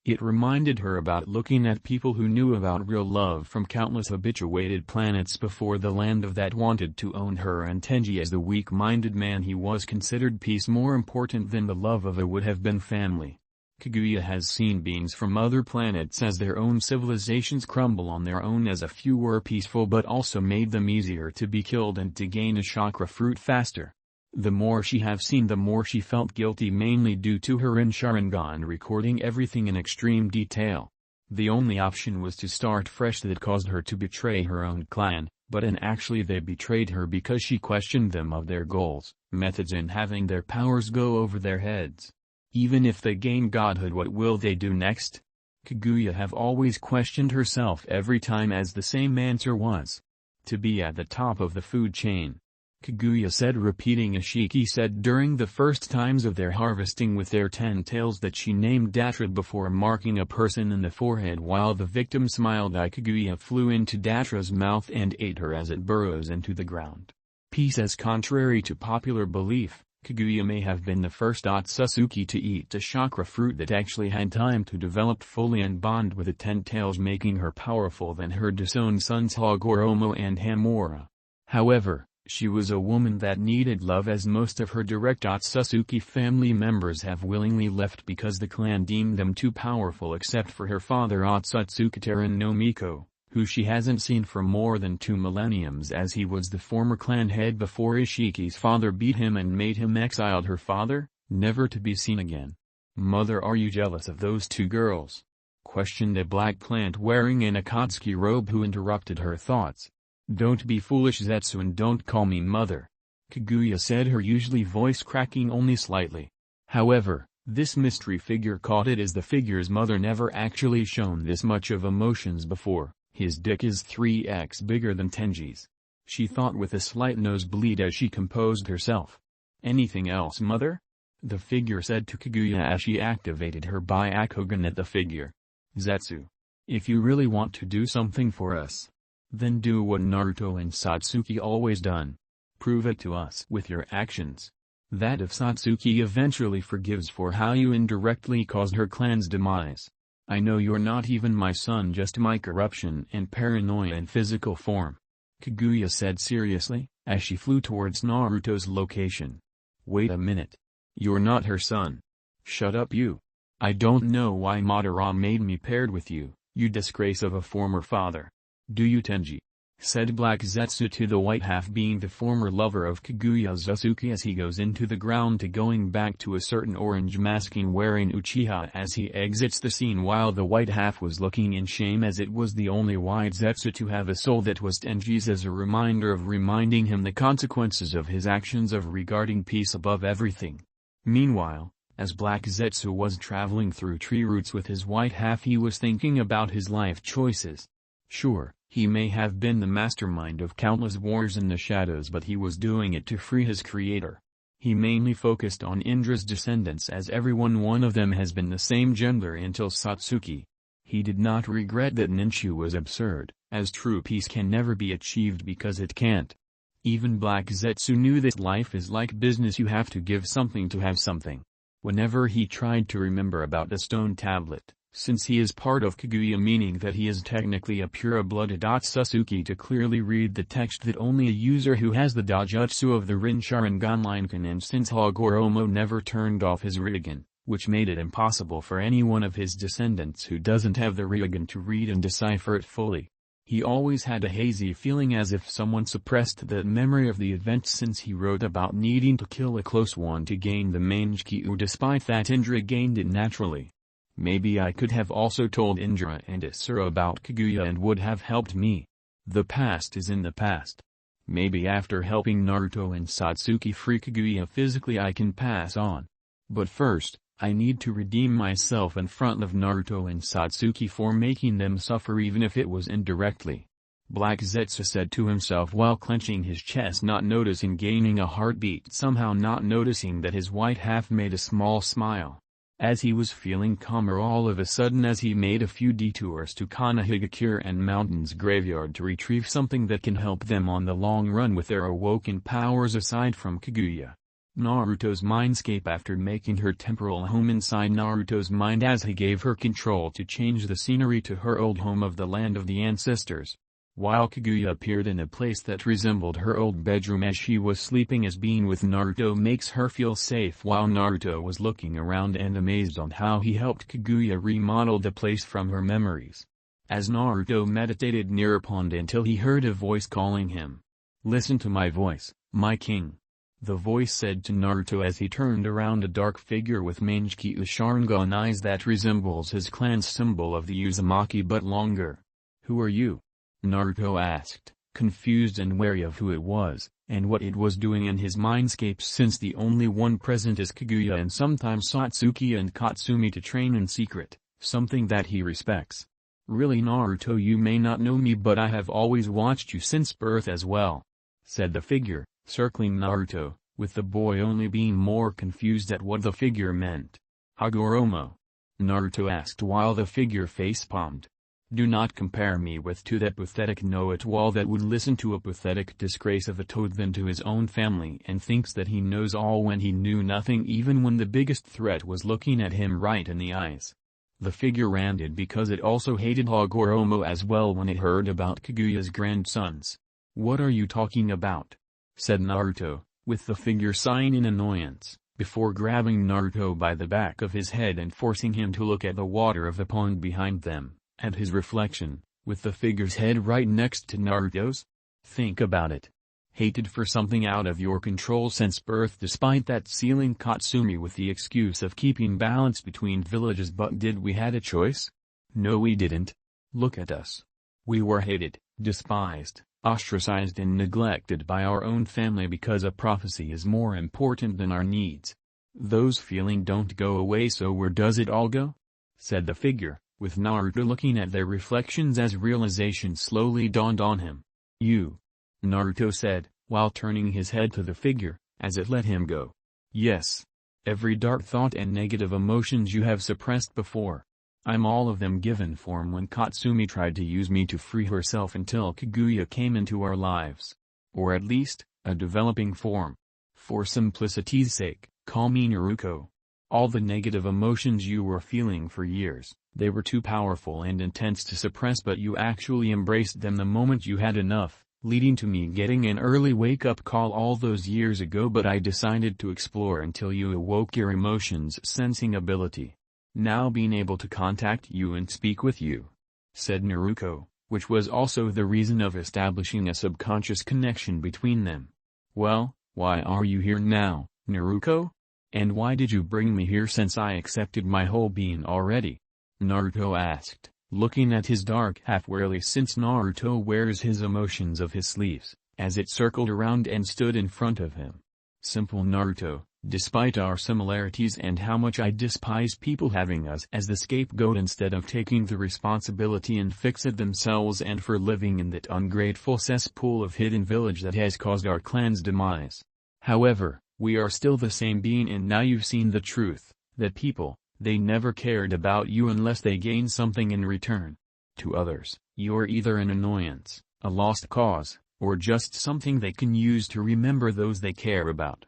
It reminded her about looking at people who knew about real love from countless habituated planets before the land of that wanted to own her, and Tenji, as the weak-minded man he was, considered peace more important than the love of a would-have-been family. Kaguya has seen beings from other planets as their own civilizations crumble on their own, as a few were peaceful but also made them easier to be killed and to gain a chakra fruit faster. The more she have seen, the more she felt guilty, mainly due to her in Sharingan recording everything in extreme detail. The only option was to start fresh. That caused her to betray her own clan, but actually they betrayed her because she questioned them of their goals, methods, and having their powers go over their heads. Even if they gain godhood, what will they do next? Kaguya have always questioned herself every time, as the same answer was to be at the top of the food chain. Kaguya said, repeating Ishiki said during the first times of their harvesting with their 10 tails that she named Datra before marking a person in the forehead while the victim smiled. Kaguya flew into Datra's mouth and ate her as it burrows into the ground. Peace. As contrary to popular belief, Kaguya may have been the first Ōtsutsuki to eat a chakra fruit that actually had time to develop fully and bond with the 10 tails, making her powerful than her disowned sons Hagoromo and Hamura. However, she was a woman that needed love, as most of her direct Ōtsutsuki family members have willingly left because the clan deemed them too powerful, except for her father Ōtsutsuki Taran no Miko, who she hasn't seen for more than 2 millenniums, as he was the former clan head before Ishiki's father beat him and made him exiled her father, never to be seen again. "Mother, are you jealous of those 2 girls?" questioned a black plant wearing an Akatsuki robe who interrupted her thoughts. "Don't be foolish, Zetsu, and don't call me mother," Kaguya said, her usually voice cracking only slightly. However, this mystery figure caught it as the figure's mother never actually shown this much of emotions before. "His dick is 3x bigger than Tenji's," she thought with a slight nosebleed as she composed herself. "Anything else, mother?" the figure said to Kaguya as she activated her Byakugan at the figure. "Zetsu, if you really want to do something for us, then do what Naruto and Satsuki always done. Prove it to us with your actions. That if Satsuki eventually forgives for how you indirectly caused her clan's demise. I know you're not even my son, just my corruption and paranoia in physical form," Kaguya said seriously, as she flew towards Naruto's location. "Wait a minute. You're not her son. Shut up, you. I don't know why Madara made me paired with you, you disgrace of a former father." "Do you, Tenji?" said Black Zetsu to the white half, being the former lover of Kaguya Ōtsutsuki, as he goes into the ground to going back to a certain orange masking wearing Uchiha as he exits the scene, while the white half was looking in shame as it was the only white Zetsu to have a soul that was Tenji's, as a reminder of reminding him the consequences of his actions of regarding peace above everything. Meanwhile, as Black Zetsu was traveling through tree roots with his white half, he was thinking about his life choices. Sure, he may have been the mastermind of countless wars in the shadows, but he was doing it to free his creator. He mainly focused on Indra's descendants, as one of them has been the same gender until Satsuki. He did not regret that Ninshu was absurd, as true peace can never be achieved because it can't. Even Black Zetsu knew that life is like business, you have to give something to have something. Whenever he tried to remember about the stone tablet, since he is part of Kaguya, meaning that he is technically a pure-blooded Ōtsutsuki, to clearly read the text that only a user who has the Dojutsu of the Rin Sharingan line can, and since Hagoromo never turned off his Rinnegan, which made it impossible for any one of his descendants who doesn't have the Rinnegan to read and decipher it fully. He always had a hazy feeling as if someone suppressed that memory of the events, since he wrote about needing to kill a close one to gain the Mangekyo, despite that Indra gained it naturally. Maybe I could have also told Indra and Asura about Kaguya and would have helped me. The past is in the past. Maybe after helping Naruto and Satsuki free Kaguya physically I can pass on. But first, I need to redeem myself in front of Naruto and Satsuki for making them suffer, even if it was indirectly. Black Zetsu said to himself while clenching his chest, not noticing gaining a heartbeat, somehow not noticing that his white half made a small smile. As he was feeling calmer all of a sudden as he made a few detours to Kanehigakure and Mountain's graveyard to retrieve something that can help them on the long run with their awoken powers aside from Kaguya. Naruto's mindscape after making her temporal home inside Naruto's mind as he gave her control to change the scenery to her old home of the land of the ancestors. While Kaguya appeared in a place that resembled her old bedroom as she was sleeping as being with Naruto makes her feel safe while Naruto was looking around and amazed on how he helped Kaguya remodel the place from her memories. As Naruto meditated near a pond until he heard a voice calling him. "Listen to my voice, my king." The voice said to Naruto as he turned around a dark figure with Mangekyou Sharingan eyes that resembles his clan's symbol of the Uzumaki but longer. "Who are you?" Naruto asked, confused and wary of who it was, and what it was doing in his mindscape since the only one present is Kaguya and sometimes Satsuki and Katsumi to train in secret, something that he respects. "Really Naruto, you may not know me but I have always watched you since birth as well," said the figure, circling Naruto, with the boy only being more confused at what the figure meant. "Hagoromo?" Naruto asked while the figure face-palmed. "Do not compare me with that pathetic know-it-all that would listen to a pathetic disgrace of a toad than to his own family and thinks that he knows all when he knew nothing even when the biggest threat was looking at him right in the eyes." The figure ranted because it also hated Hagoromo as well when it heard about Kaguya's grandsons. "What are you talking about?" said Naruto, with the figure sighing in annoyance, before grabbing Naruto by the back of his head and forcing him to look at the water of the pond behind them. At his reflection, with the figure's head right next to Naruto's? "Think about it. Hated for something out of your control since birth despite that sealing Katsumi with the excuse of keeping balance between villages, but did we had a choice? No we didn't. Look at us. We were hated, despised, ostracized and neglected by our own family because a prophecy is more important than our needs. Those feelings don't go away, so where does it all go?" said the figure, with Naruto looking at their reflections as realization slowly dawned on him. "You," Naruto said, while turning his head to the figure, as it let him go. "Yes. Every dark thought and negative emotions you have suppressed before. I'm all of them given form when Katsumi tried to use me to free herself until Kaguya came into our lives. Or at least, a developing form. For simplicity's sake, call me Naruto. All the negative emotions you were feeling for years, they were too powerful and intense to suppress, but you actually embraced them the moment you had enough, leading to me getting an early wake-up call all those years ago, but I decided to explore until you awoke your emotions sensing ability. Now being able to contact you and speak with you," said Naruto, which was also the reason of establishing a subconscious connection between them. "Well, why are you here now, Naruto? And why did you bring me here since I accepted my whole being already?" Naruto asked, looking at his dark half wearily since Naruto wears his emotions of his sleeves, as it circled around and stood in front of him. "Simple Naruto, despite our similarities and how much I despise people having us as the scapegoat instead of taking the responsibility and fix it themselves, and for living in that ungrateful cesspool of hidden village that has caused our clan's demise. However, we are still the same being, and now you've seen the truth, that people, they never cared about you unless they gained something in return. To others, you're either an annoyance, a lost cause, or just something they can use to remember those they care about.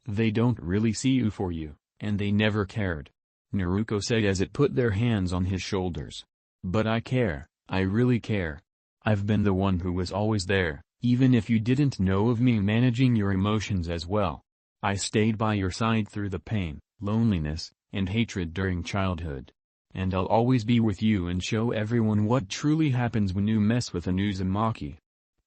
They don't really see you for you, and they never cared," Naruto said as it put their hands on his shoulders. "But I care, I really care. I've been the one who was always there, even if you didn't know of me, managing your emotions as well. I stayed by your side through the pain, loneliness, and hatred during childhood. And I'll always be with you and show everyone what truly happens when you mess with an Uzumaki.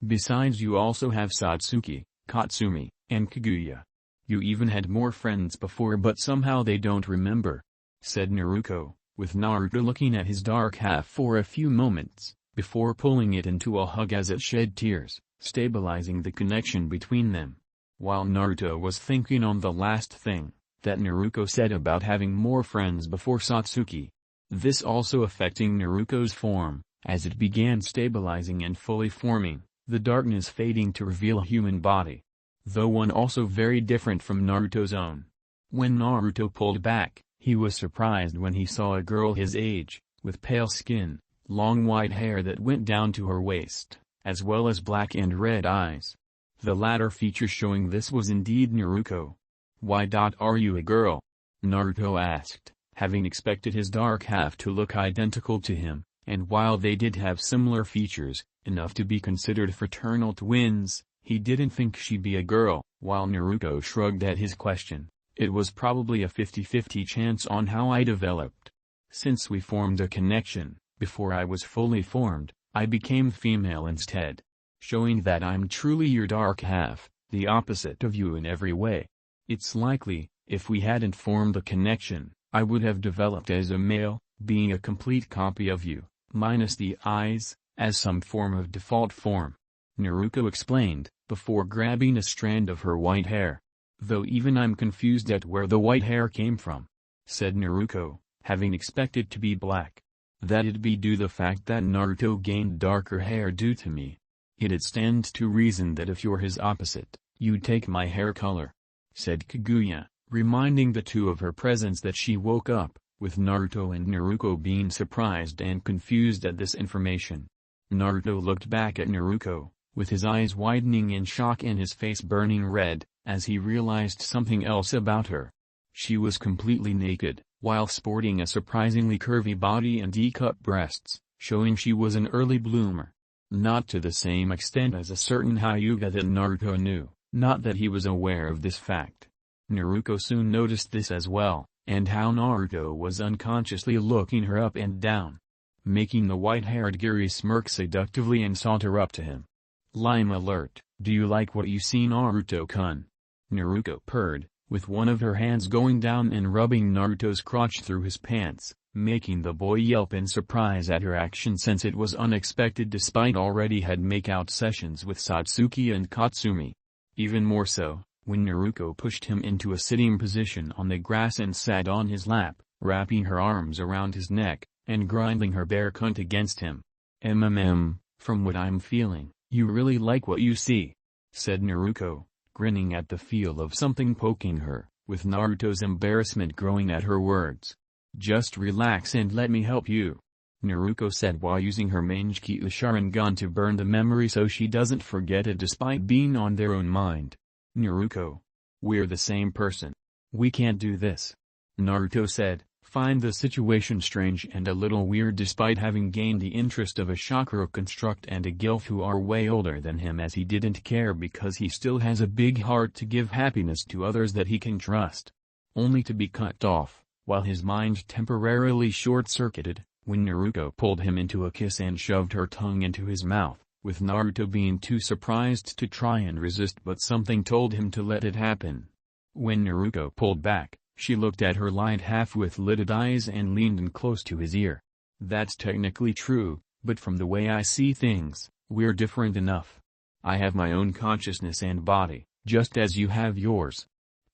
Besides, you also have Satsuki, Katsumi, and Kaguya. You even had more friends before, but somehow they don't remember," said Naruto, with Naruto looking at his dark half for a few moments, before pulling it into a hug as it shed tears, stabilizing the connection between them. While Naruto was thinking on the last thing that Naruto said about having more friends before Satsuki, this also affecting Naruto's form, as it began stabilizing and fully forming, the darkness fading to reveal a human body. Though one also very different from Naruto's own. When Naruto pulled back, He was surprised when he saw a girl his age, with pale skin, long white hair that went down to her waist, as well as black and red eyes. The latter feature showing this was indeed Naruto. "Why are you a girl?" Naruto asked, having expected his dark half to look identical to him, and while they did have similar features, enough to be considered fraternal twins, he didn't think she'd be a girl. While Naruto shrugged at his question, it was probably a 50-50 chance on how I developed. Since we formed a connection, before I was fully formed, I became female instead. Showing that I'm truly your dark half, the opposite of you in every way. It's likely, if we hadn't formed a connection, I would have developed as a male, being a complete copy of you, minus the eyes, as some form of default form. Naruto explained, before grabbing a strand of her white hair. "Though even I'm confused at where the white hair came from," said Naruto, having expected to be black. "That'd be due the fact that Naruto gained darker hair due to me. It'd stand to reason that if you're his opposite, you'd take my hair color," said Kaguya, reminding the two of her presence that she woke up, with Naruto and Naruto being surprised and confused at this information. Naruto looked back at Naruto, with his eyes widening in shock and his face burning red, as he realized something else about her. She was completely naked, while sporting a surprisingly curvy body and D-cup breasts, showing she was an early bloomer. Not to the same extent as a certain Hyuga that Naruto knew, not that he was aware of this fact. Naruto soon noticed this as well, and how Naruto was unconsciously looking her up and down, making the white-haired Giri smirk seductively and saunter up to him. "Lime alert, do you like what you see, Naruto-kun?" Naruto purred, with one of her hands going down and rubbing Naruto's crotch through his pants, making the boy yelp in surprise at her action since it was unexpected despite already had make-out sessions with Satsuki and Katsumi. Even more so, when Naruto pushed him into a sitting position on the grass and sat on his lap, wrapping her arms around his neck, and grinding her bare cunt against him. From what I'm feeling, you really like what you see," said Naruto, grinning at the feel of something poking her, with Naruto's embarrassment growing at her words. "Just relax and let me help you," Naruto said while using her Mangekyou Sharingan to burn the memory so she doesn't forget it despite being on their own mind. "Naruto, we're the same person. We can't do this," Naruto said, find the situation strange and a little weird despite having gained the interest of a chakra construct and a gilf who are way older than him, as he didn't care because he still has a big heart to give happiness to others that he can trust. Only to be cut off, while his mind temporarily short-circuited, when Naruto pulled him into a kiss and shoved her tongue into his mouth, with Naruto being too surprised to try and resist, but something told him to let it happen. When Naruto pulled back, she looked at her light half with lidded eyes and leaned in close to his ear. "That's technically true, but from the way I see things, we're different enough. I have my own consciousness and body, just as you have yours.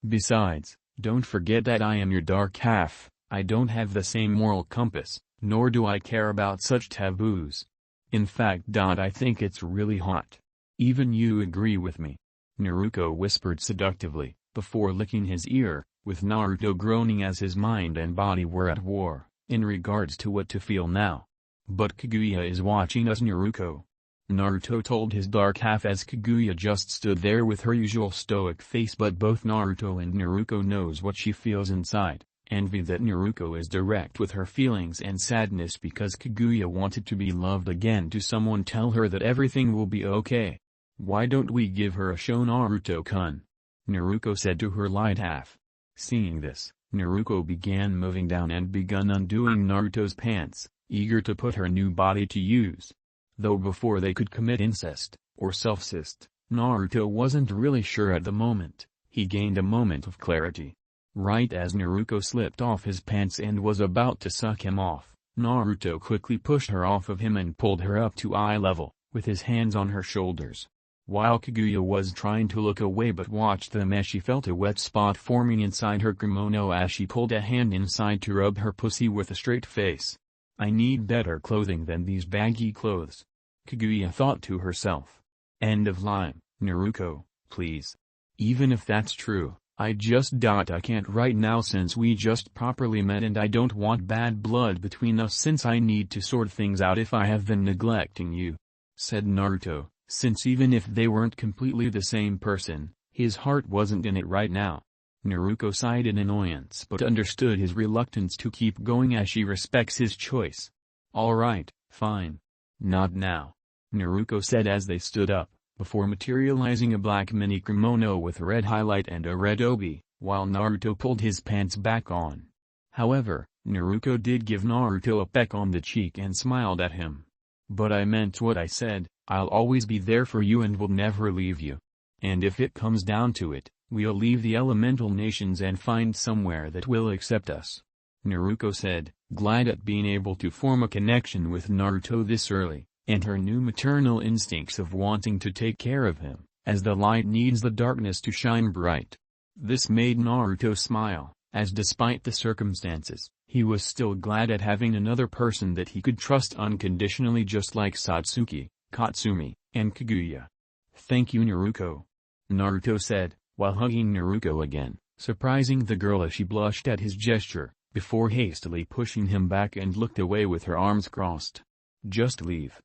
Besides, don't forget that I am your dark half. I don't have the same moral compass, nor do I care about such taboos. In fact, I think it's really hot. Even you agree with me," Naruto whispered seductively, before licking his ear, with Naruto groaning as his mind and body were at war, in regards to what to feel now. "But Kaguya is watching us, Naruto," Naruto told his dark half as Kaguya just stood there with her usual stoic face. But both Naruto and Naruto knows what she feels inside, envy that Naruto is direct with her feelings and sadness because Kaguya wanted to be loved again. To someone tell her that everything will be okay. "Why don't we give her a show, Naruto-kun?" Naruto said to her light half. Seeing this, Naruto began moving down and begun undoing Naruto's pants, eager to put her new body to use. Though before they could commit incest, or self-cist, Naruto wasn't really sure at the moment, he gained a moment of clarity. Right as Naruto slipped off his pants and was about to suck him off, Naruto quickly pushed her off of him and pulled her up to eye level, with his hands on her shoulders. While Kaguya was trying to look away but watched them as she felt a wet spot forming inside her kimono as she pulled a hand inside to rub her pussy with a straight face. "I need better clothing than these baggy clothes," Kaguya thought to herself. End of line. "Naruto, please. Even if that's true, I can't right now since we just properly met and I don't want bad blood between us since I need to sort things out if I have been neglecting you," said Naruto, since even if they weren't completely the same person, his heart wasn't in it right now. Naruto sighed in annoyance but understood his reluctance to keep going as she respects his choice. "Alright, fine. Not now," Naruto said as they stood up, before materializing a black mini kimono with a red highlight and a red obi, while Naruto pulled his pants back on. However, Naruto did give Naruto a peck on the cheek and smiled at him. "But I meant what I said, I'll always be there for you and will never leave you. And if it comes down to it, we'll leave the elemental nations and find somewhere that will accept us," Naruto said, glad at being able to form a connection with Naruto this early, and her new maternal instincts of wanting to take care of him, as the light needs the darkness to shine bright. This made Naruto smile, as despite the circumstances, he was still glad at having another person that he could trust unconditionally just like Satsuki, Katsumi, and Kaguya. "Thank you Naruto," Naruto said, while hugging Naruto again, surprising the girl as she blushed at his gesture, before hastily pushing him back and looked away with her arms crossed. "Just leave.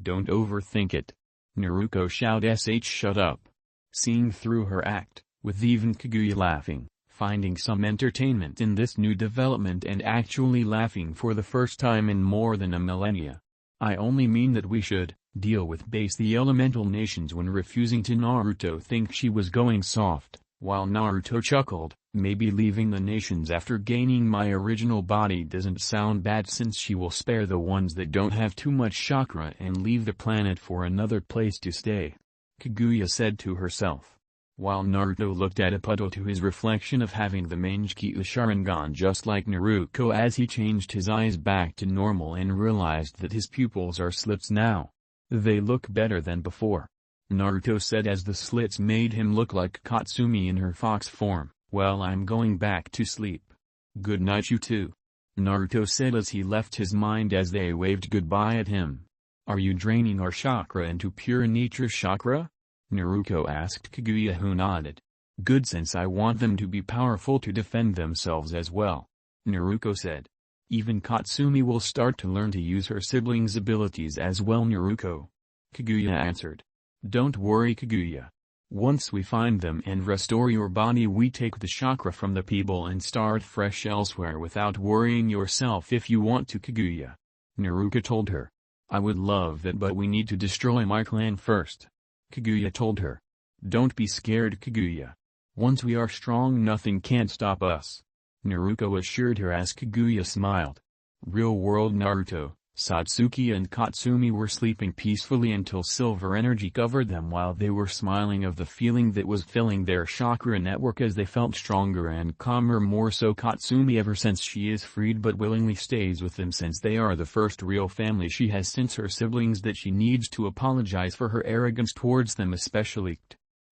Don't overthink it," Naruto shouted. Shut up. Seeing through her act, with even Kaguya laughing, finding some entertainment in this new development and actually laughing for the first time in more than a millennia. "I only mean that we should deal with the elemental nations when refusing to." Naruto think she was going soft, while Naruto chuckled, "Maybe leaving the nations after gaining my original body doesn't sound bad since she will spare the ones that don't have too much chakra and leave the planet for another place to stay," Kaguya said to herself. While Naruto looked at a puddle to his reflection of having the Mangekyou Sharingan just like Naruto as he changed his eyes back to normal and realized that his pupils are slits now. "They look better than before," Naruto said as the slits made him look like Katsumi in her fox form. "Well, I'm going back to sleep. Good night you two," Naruto said as he left his mind as they waved goodbye at him. "Are you draining our chakra into pure nature chakra?" Naruto asked Kaguya, who nodded. "Good, since I want them to be powerful to defend themselves as well," Naruto said. "Even Katsumi will start to learn to use her siblings' abilities as well." Naruto, Kaguya answered. "Don't worry Kaguya. Once we find them and restore your body, we take the chakra from the people and start fresh elsewhere without worrying yourself if you want to." Kaguya, Naruto told her. "I would love that, but we need to destroy my clan first," Kaguya told her. "Don't be scared Kaguya. Once we are strong nothing can stop us," Naruto assured her as Kaguya smiled. Real-world Naruto, Satsuki and Katsumi were sleeping peacefully until silver energy covered them while they were smiling of the feeling that was filling their chakra network as they felt stronger and calmer. More so Katsumi ever since she is freed but willingly stays with them since they are the first real family she has since her siblings that she needs to apologize for her arrogance towards them especially.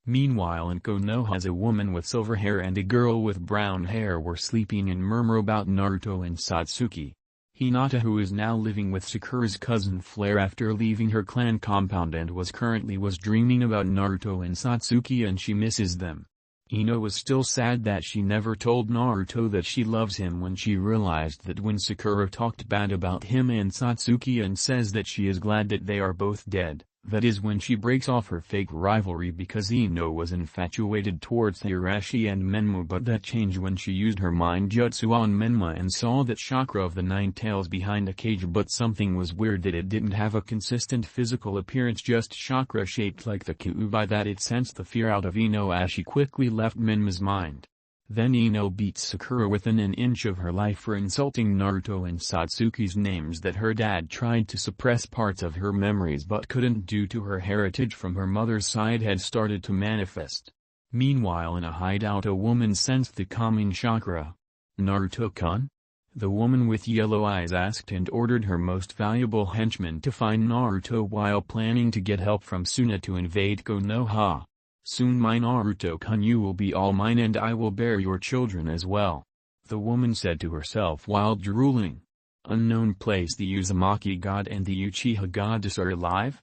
Meanwhile in Konoha a woman with silver hair and a girl with brown hair were sleeping and murmur about Naruto and Satsuki. Hinata, who is now living with Sakura's cousin Flare after leaving her clan compound and was dreaming about Naruto and Satsuki and she misses them. Ino was still sad that she never told Naruto that she loves him when she realized that when Sakura talked bad about him and Satsuki and says that she is glad that they are both dead. That is when she breaks off her fake rivalry because Ino was infatuated towards Hirashi and Menma, but that changed when she used her mind jutsu on Menma and saw that chakra of the nine tails behind a cage, but something was weird that it didn't have a consistent physical appearance, just chakra shaped like the Kyuubi. That it sensed the fear out of Ino as she quickly left Menma's mind. Then Ino beats Sakura within an inch of her life for insulting Naruto and Satsuki's names that her dad tried to suppress parts of her memories but couldn't due to her heritage from her mother's side had started to manifest. Meanwhile in a hideout a woman sensed the calming chakra. "Naruto-kun?" The woman with yellow eyes asked and ordered her most valuable henchman to find Naruto while planning to get help from Suna to invade Konoha. "Soon my Naruto-kun, you will be all mine and I will bear your children as well," the woman said to herself while drooling. Unknown place. The Uzumaki god and the Uchiha goddess are alive?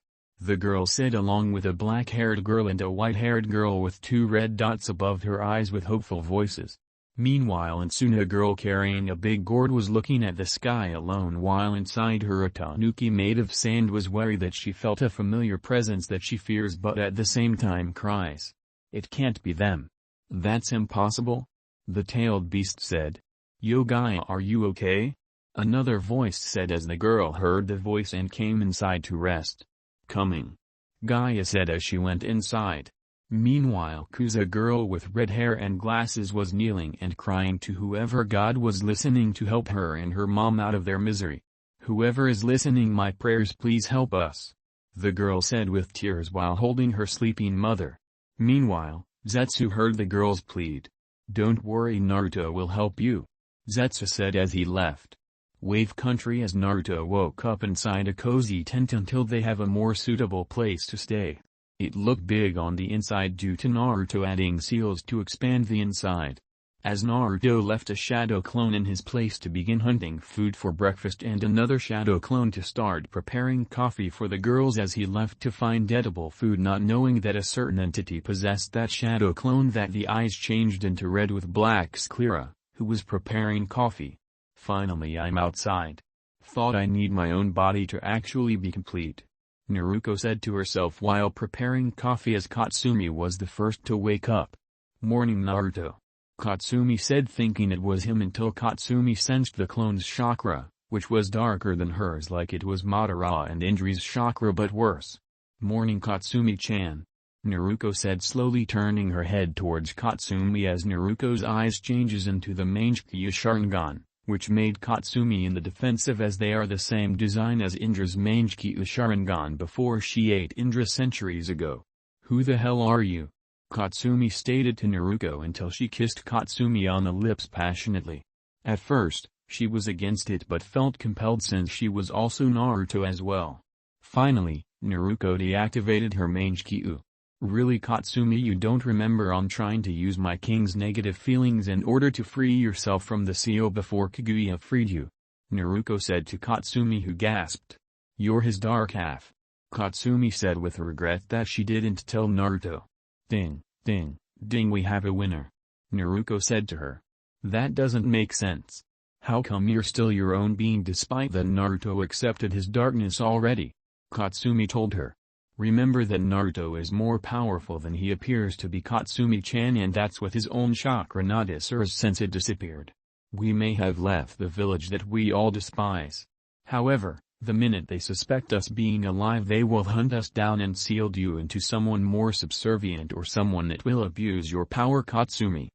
the girl said, along with a black-haired girl and a white-haired girl with 2 red dots above her eyes with hopeful voices. Meanwhile, inside, a girl carrying a big gourd was looking at the sky alone, while inside her a tanuki made of sand was wary that she felt a familiar presence that she fears but at the same time cries. "It can't be them. That's impossible," the tailed beast said. "Yo Gaia, are you okay?" another voice said as the girl heard the voice and came inside to rest. "Coming," Gaia said as she went inside. Meanwhile, Kuza, a girl with red hair and glasses, was kneeling and crying to whoever God was listening to help her and her mom out of their misery. "Whoever is listening my prayers, please help us," the girl said with tears while holding her sleeping mother. Meanwhile, Zetsu heard the girl's plead. "Don't worry, Naruto will help you," Zetsu said as he left. Wave Country. As Naruto woke up inside a cozy tent until they have a more suitable place to stay. It looked big on the inside due to Naruto adding seals to expand the inside. As Naruto left a shadow clone in his place to begin hunting food for breakfast and another shadow clone to start preparing coffee for the girls as he left to find edible food, not knowing that a certain entity possessed that shadow clone that the eyes changed into red with black sclera, who was preparing coffee. "Finally I'm outside. Thought I need my own body to actually be complete," Naruto said to herself while preparing coffee as Katsumi was the first to wake up. "Morning, Naruto," Katsumi said, thinking it was him until Katsumi sensed the clone's chakra, which was darker than hers, like it was Madara and Indri's chakra but worse. "Morning, Katsumi-chan," Naruto said, slowly turning her head towards Katsumi as Naruto's eyes changes into the Mangekyo Sharingan, which made Katsumi in the defensive as they are the same design as Indra's Mangekyo Sharingan before she ate Indra centuries ago. "Who the hell are you?" Katsumi stated to Naruto until she kissed Katsumi on the lips passionately. At first, she was against it but felt compelled since she was also Naruto as well. Finally, Naruto deactivated her Mangekyo. "Really, Katsumi, you don't remember on trying to use my king's negative feelings in order to free yourself from the seal before Kaguya freed you?" Naruto said to Katsumi, who gasped. "You're his dark half," Katsumi said with regret that she didn't tell Naruto. "Ding, ding, ding, we have a winner," Naruto said to her. "That doesn't make sense. How come you're still your own being despite that Naruto accepted his darkness already?" Katsumi told her. "Remember that Naruto is more powerful than he appears to be, Katsumi-chan, and that's with his own chakra, not Isura's, since it disappeared. We may have left the village that we all despise. However, the minute they suspect us being alive, they will hunt us down and seal you into someone more subservient or someone that will abuse your power, Katsumi.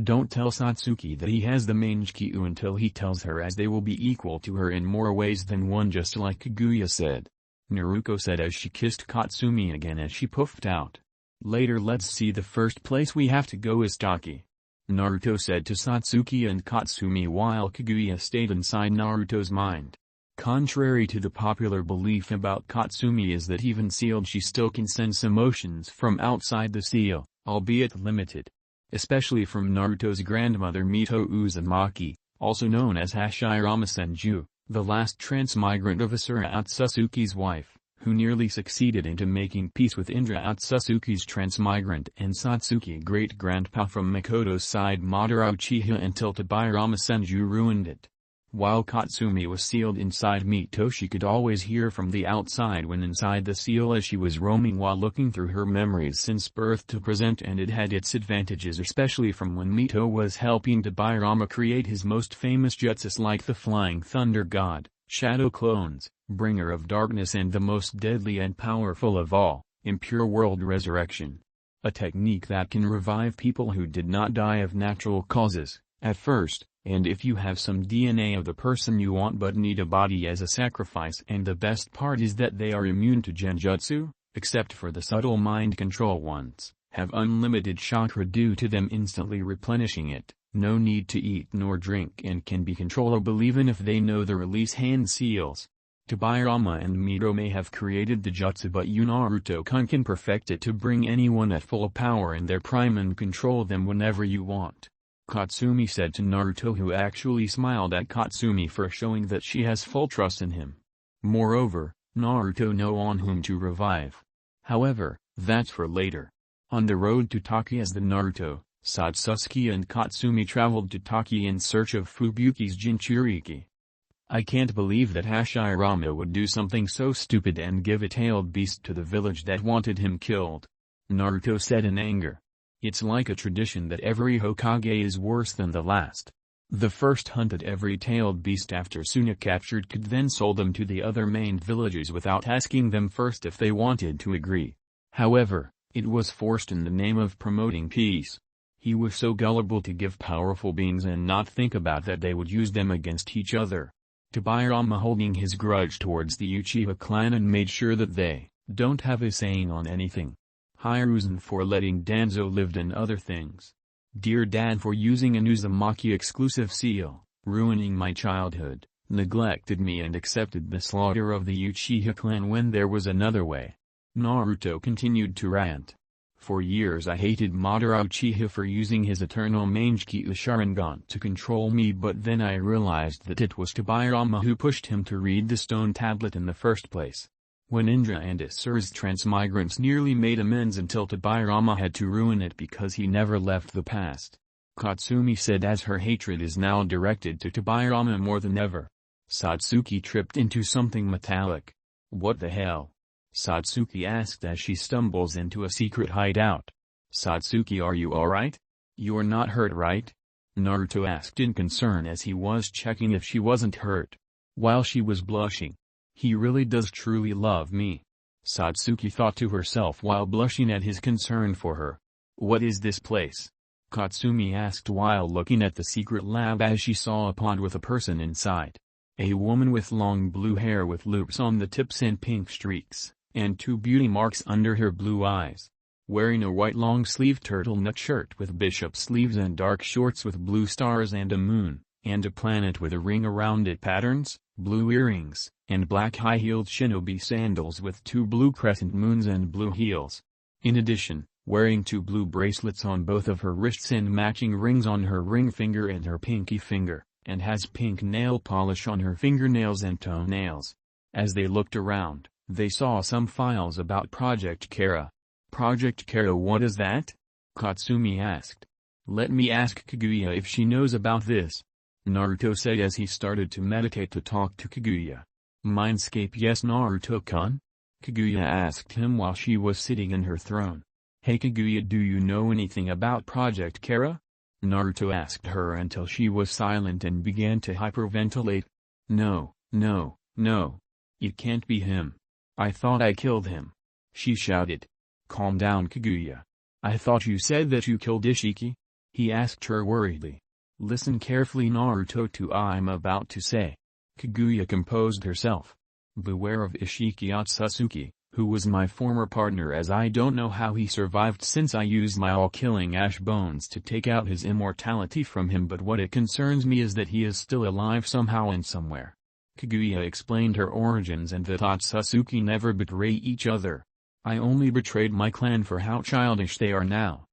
Don't tell Satsuki that he has the Mangekyo until he tells her, as they will be equal to her in more ways than one, just like Kaguya said," Naruto said as she kissed Katsumi again as she puffed out. "Later, let's see, the first place we have to go is Taki," Naruto said to Satsuki and Katsumi while Kaguya stayed inside Naruto's mind. Contrary to the popular belief about Katsumi is that even sealed she still can sense emotions from outside the seal, albeit limited. Especially from Naruto's grandmother Mito Uzumaki, also known as Hashirama Senju, the last transmigrant of Asura Ōtsutsuki's wife, who nearly succeeded into making peace with Indra Ōtsutsuki's transmigrant and Satsuki great-grandpa from Makoto's side Madara Uchiha, until Tobirama Senju ruined it. While Katsumi was sealed inside Mito, she could always hear from the outside when inside the seal as she was roaming while looking through her memories since birth to present, and it had its advantages, especially from when Mito was helping Tobirama create his most famous jutsus like the Flying Thunder God, Shadow Clones, Bringer of Darkness, and the most deadly and powerful of all, Impure World Resurrection. A technique that can revive people who did not die of natural causes, at first, and if you have some DNA of the person you want but need a body as a sacrifice. And the best part is that they are immune to genjutsu, except for the subtle mind control ones, have unlimited chakra due to them instantly replenishing it, no need to eat nor drink, and can be controllable even if they know the release hand seals. Tobirama and Mito may have created the jutsu, but you Naruto-kun can perfect it to bring anyone at full power in their prime and control them whenever you want," Katsumi said to Naruto, who actually smiled at Katsumi for showing that she has full trust in him. Moreover, Naruto know on whom to revive. However, that's for later. On the road to Taki as the Naruto, Satsuki and Katsumi traveled to Taki in search of Fubuki's Jinchuriki. I can't believe that Hashirama would do something so stupid and give a tailed beast to the village that wanted him killed. Naruto said in anger. It's like a tradition that every Hokage is worse than the last. The first hunted every tailed beast after Suna captured could then sold them to the other main villages without asking them first if they wanted to agree. However, it was forced in the name of promoting peace. He was so gullible to give powerful beings and not think about that they would use them against each other. Tobirama holding his grudge towards the Uchiha clan and made sure that they don't have a saying on anything. Hiruzen for letting Danzo live and other things. Dear Dad for using an Uzumaki exclusive seal, ruining my childhood, neglected me and accepted the slaughter of the Uchiha clan when there was another way. Naruto continued to rant. For years I hated Madara Uchiha for using his eternal Mangekyou Sharingan to control me, but then I realized that it was Tobirama who pushed him to read the stone tablet in the first place. When Indra and Asur's transmigrants nearly made amends until Tobirama had to ruin it because he never left the past. Katsumi said as her hatred is now directed to Tobirama more than ever. Satsuki tripped into something metallic. What the hell? Satsuki asked as she stumbles into a secret hideout. Satsuki, are you alright? You're not hurt, right? Naruto asked in concern as he was checking if she wasn't hurt. While she was blushing. He really does truly love me. Satsuki thought to herself while blushing at his concern for her. What is this place? Katsumi asked while looking at the secret lab as she saw a pond with a person inside. A woman with long blue hair with loops on the tips and pink streaks, and 2 beauty marks under her blue eyes. Wearing a white long-sleeved turtleneck shirt with bishop sleeves and dark shorts with blue stars and a moon, and a planet with a ring around it patterns, blue earrings, and black high-heeled shinobi sandals with 2 blue crescent moons and blue heels. In addition, wearing 2 blue bracelets on both of her wrists and matching rings on her ring finger and her pinky finger, and has pink nail polish on her fingernails and toenails. As they looked around, they saw some files about Project Kara. Project Kara, what is that? Katsumi asked. Let me ask Kaguya if she knows about this. Naruto said as he started to meditate to talk to Kaguya. Mindscape, yes Naruto-kun? Kaguya asked him while she was sitting in her throne. Hey Kaguya, do you know anything about Project Kara? Naruto asked her until she was silent and began to hyperventilate. No. It can't be him. I thought I killed him. She shouted. Calm down Kaguya. I thought you said that you killed Ishiki? He asked her worriedly. Listen carefully Naruto to I'm about to say. Kaguya composed herself. Beware of Ishiki Ōtsutsuki, who was my former partner, as I don't know how he survived since I used my all-killing ash bones to take out his immortality from him, but what it concerns me is that he is still alive somehow and somewhere. Kaguya explained her origins and that Ōtsutsuki never betray each other. I only betrayed my clan for how childish they are now.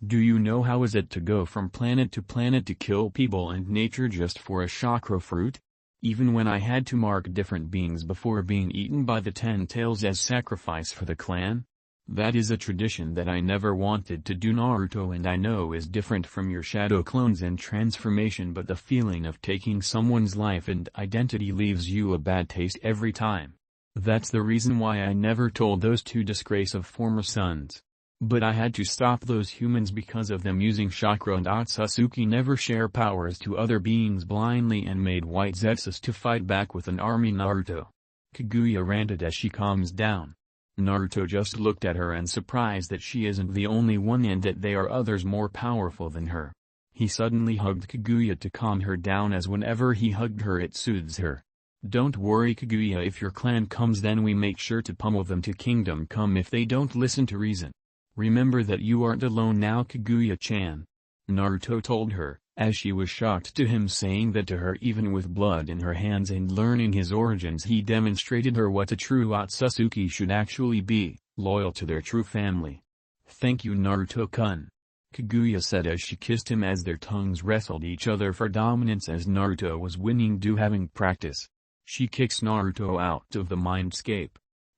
Do you know how is it to go from planet to kill people and nature just for a chakra fruit? Even when I had to mark different beings before being eaten by the 10 tails as sacrifice for the clan? That is a tradition that I never wanted to do Naruto, and I know is different from your shadow clones and transformation, but the feeling of taking someone's life and identity leaves you a bad taste every time. That's the reason why I never told those 2 disgrace of former sons. But I had to stop those humans because of them using chakra, and Ōtsutsuki never share powers to other beings blindly and made white Zetsus to fight back with an army Naruto. Kaguya ranted as she calms down. Naruto just looked at her and surprised that she isn't the only one and that there are others more powerful than her. He suddenly hugged Kaguya to calm her down, as whenever he hugged her it soothes her. Don't worry Kaguya, if your clan comes then we make sure to pummel them to Kingdom Come if they don't listen to reason. Remember that you aren't alone now Kaguya-chan. Naruto told her, as she was shocked to him saying that to her even with blood in her hands and learning his origins. He demonstrated her what a true Ōtsutsuki should actually be, loyal to their true family. Thank you Naruto-kun. Kaguya said as she kissed him as their tongues wrestled each other for dominance as Naruto was winning due having practice. She kicks Naruto out of the mindscape.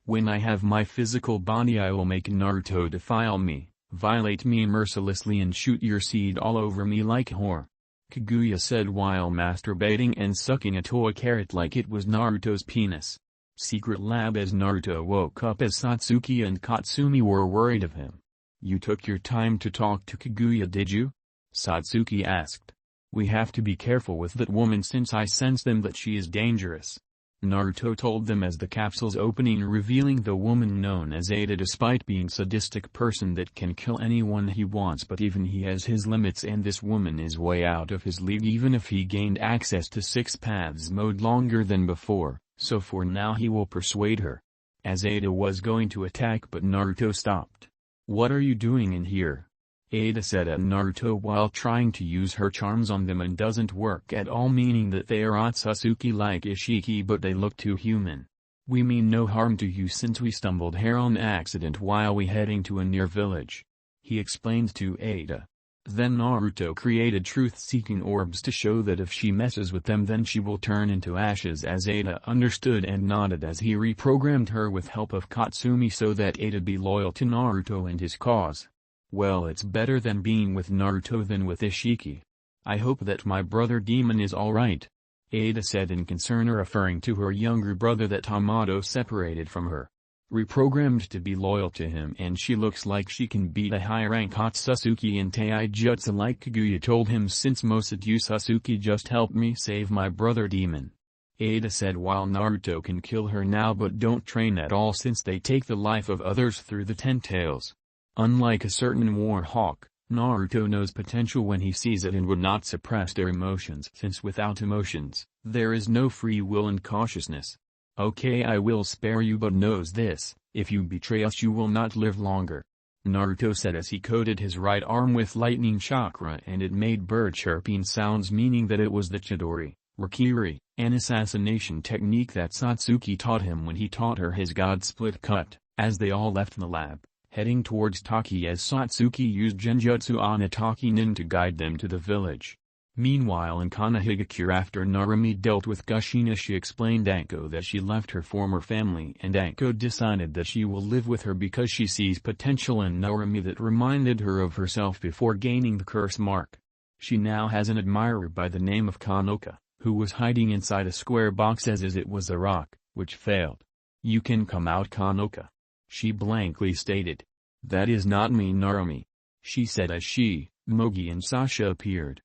When I have my physical body I will make Naruto defile me, violate me mercilessly and shoot your seed all over me like whore. Kaguya said while masturbating and sucking a toy carrot like it was Naruto's penis. Secret lab. As Naruto woke up as Satsuki and Katsumi were worried of him. You took your time to talk to Kaguya, did you? Satsuki asked. We have to be careful with that woman since I sense them that she is dangerous. Naruto told them as the capsule's opening revealing the woman known as Ada despite being sadistic person that can kill anyone he wants, but even he has his limits and this woman is way out of his league even if he gained access to 6 paths mode longer than before, so for now he will persuade her. As Ada was going to attack but Naruto stopped. What are you doing in here? Ada said at Naruto while trying to use her charms on them and doesn't work at all, meaning that they are Ōtsutsuki like Ishiki but they look too human. We mean no harm to you since we stumbled here on accident while we heading to a near village. He explained to Ada. Then Naruto created truth-seeking orbs to show that if she messes with them then she will turn into ashes, as Ada understood and nodded as he reprogrammed her with help of Katsumi so that Ada be loyal to Naruto and his cause. Well, it's better than being with Naruto than with Ishiki. I hope that my brother demon is alright. Ada said in concern, referring to her younger brother that Hamato separated from her. Reprogrammed to be loyal to him, and she looks like she can beat a high-rank Ōtsutsuki in Taijutsu like Kaguya told him, since Mosaku Satsuki just helped me save my brother demon. Ada said while Naruto can kill her now but don't train at all since they take the life of others through the 10 tails. Unlike a certain war hawk, Naruto knows potential when he sees it and would not suppress their emotions since without emotions, there is no free will and cautiousness. Okay, I will spare you, but knows this, if you betray us you will not live longer. Naruto said as he coated his right arm with lightning chakra and it made bird chirping sounds, meaning that it was the Chidori, Rakiri, an assassination technique that Satsuki taught him when he taught her his god split cut. As they all left the lab, heading towards Taki, as Satsuki used Genjutsu on Ataki Nin to guide them to the village. Meanwhile in Konohagakure, after Narumi dealt with Kushina, she explained Anko that she left her former family and Anko decided that she will live with her because she sees potential in Narumi that reminded her of herself before gaining the curse mark. She now has an admirer by the name of Kanoka, who was hiding inside a square box as it was a rock, which failed. You can come out, Kanoka. She blankly stated. That is not me, Narumi. She said as she, Mogi and Sasha appeared.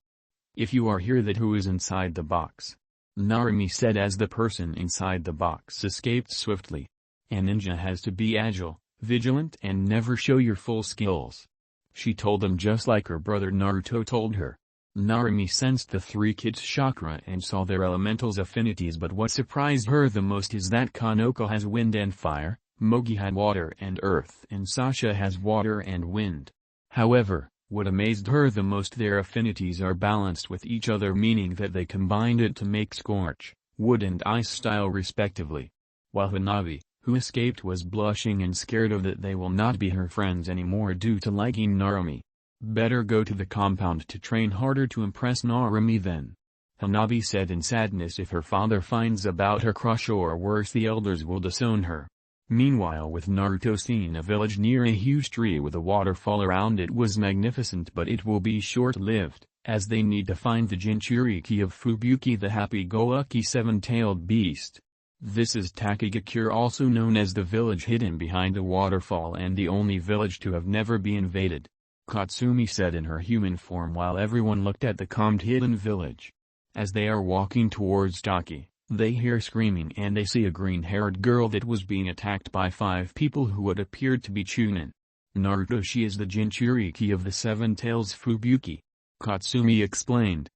If you are here, that who is inside the box? Narumi said as the person inside the box escaped swiftly. A ninja has to be agile, vigilant and never show your full skills. She told them just like her brother Naruto told her. Narumi sensed the 3 kids' chakra and saw their elementals' affinities, but what surprised her the most is that Kanoka has wind and fire, Mogi had water and earth, and Sasha has water and wind. However, what amazed her the most, their affinities are balanced with each other, meaning that they combined it to make scorch, wood and ice style respectively. While Hanabi, who escaped, was blushing and scared of that they will not be her friends anymore due to liking Narumi. Better go to the compound to train harder to impress Narumi then. Hanabi said in sadness, if her father finds about her crush or worse the elders will disown her. Meanwhile with Naruto seen a village near a huge tree with a waterfall around it was magnificent, but it will be short-lived, as they need to find the Jinchuriki of Fubuki, the happy-go-lucky 7-tailed beast. This is Takagakure, also known as the village hidden behind the waterfall and the only village to have never been invaded. Katsumi said in her human form while everyone looked at the calmed hidden village. As they are walking towards Taki, they hear screaming and they see a green-haired girl that was being attacked by 5 people who had appeared to be Chunin. Naruto, she is the Jinchuriki of the 7 tails Fubuki. Katsumi explained.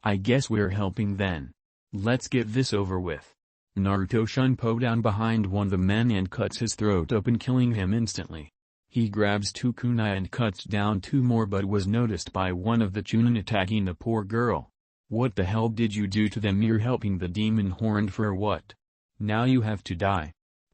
I guess we're helping then. Let's get this over with. Naruto shunpo down behind one of the men and cuts his throat open, killing him instantly. He grabs 2 kunai and cuts down 2 more, but was noticed by one of the Chunin attacking the poor girl. What the hell did you do to them? You're helping the demon horned for what? Now you have to die.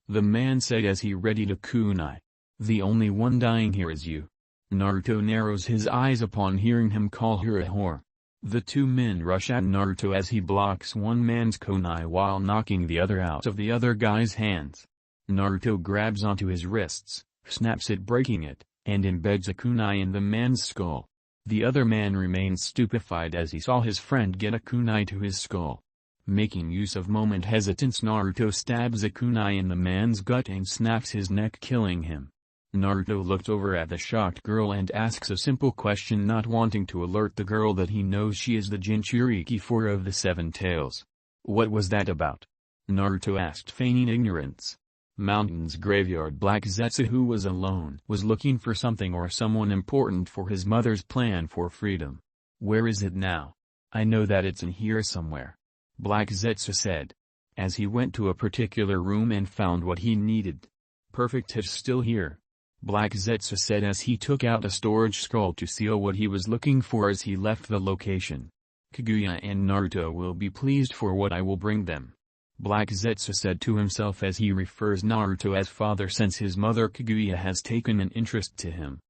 The man said as he readied a kunai. The only one dying here is you. Naruto narrows his eyes upon hearing him call her a whore. The two men rush at Naruto as he blocks one man's kunai while knocking the other out of the other guy's hands. Naruto grabs onto his wrists, snaps it breaking it, and embeds a kunai in the man's skull. The other man remains stupefied as he saw his friend get a kunai to his skull. Making use of moment hesitance, Naruto stabs a kunai in the man's gut and snaps his neck, killing him. Naruto looks over at the shocked girl and asks a simple question, not wanting to alert the girl that he knows she is the Jinchuriki 4 of the Seven Tails. "What was that about?" Naruto asked, feigning ignorance. Mountain's graveyard. Black Zetsu, who was alone, was looking for something or someone important for his mother's plan for freedom. "Where is it now?" "I know that it's in here somewhere," Black Zetsu said. As he went to a particular room and found what he needed. "Perfect, it's still here," Black Zetsu said as he took out a storage scroll to seal what he was looking for as he left the location. "Kaguya and Naruto will be pleased for what I will bring them," Black Zetsu said to himself as he refers Naruto as father since his mother Kaguya has taken an interest to him.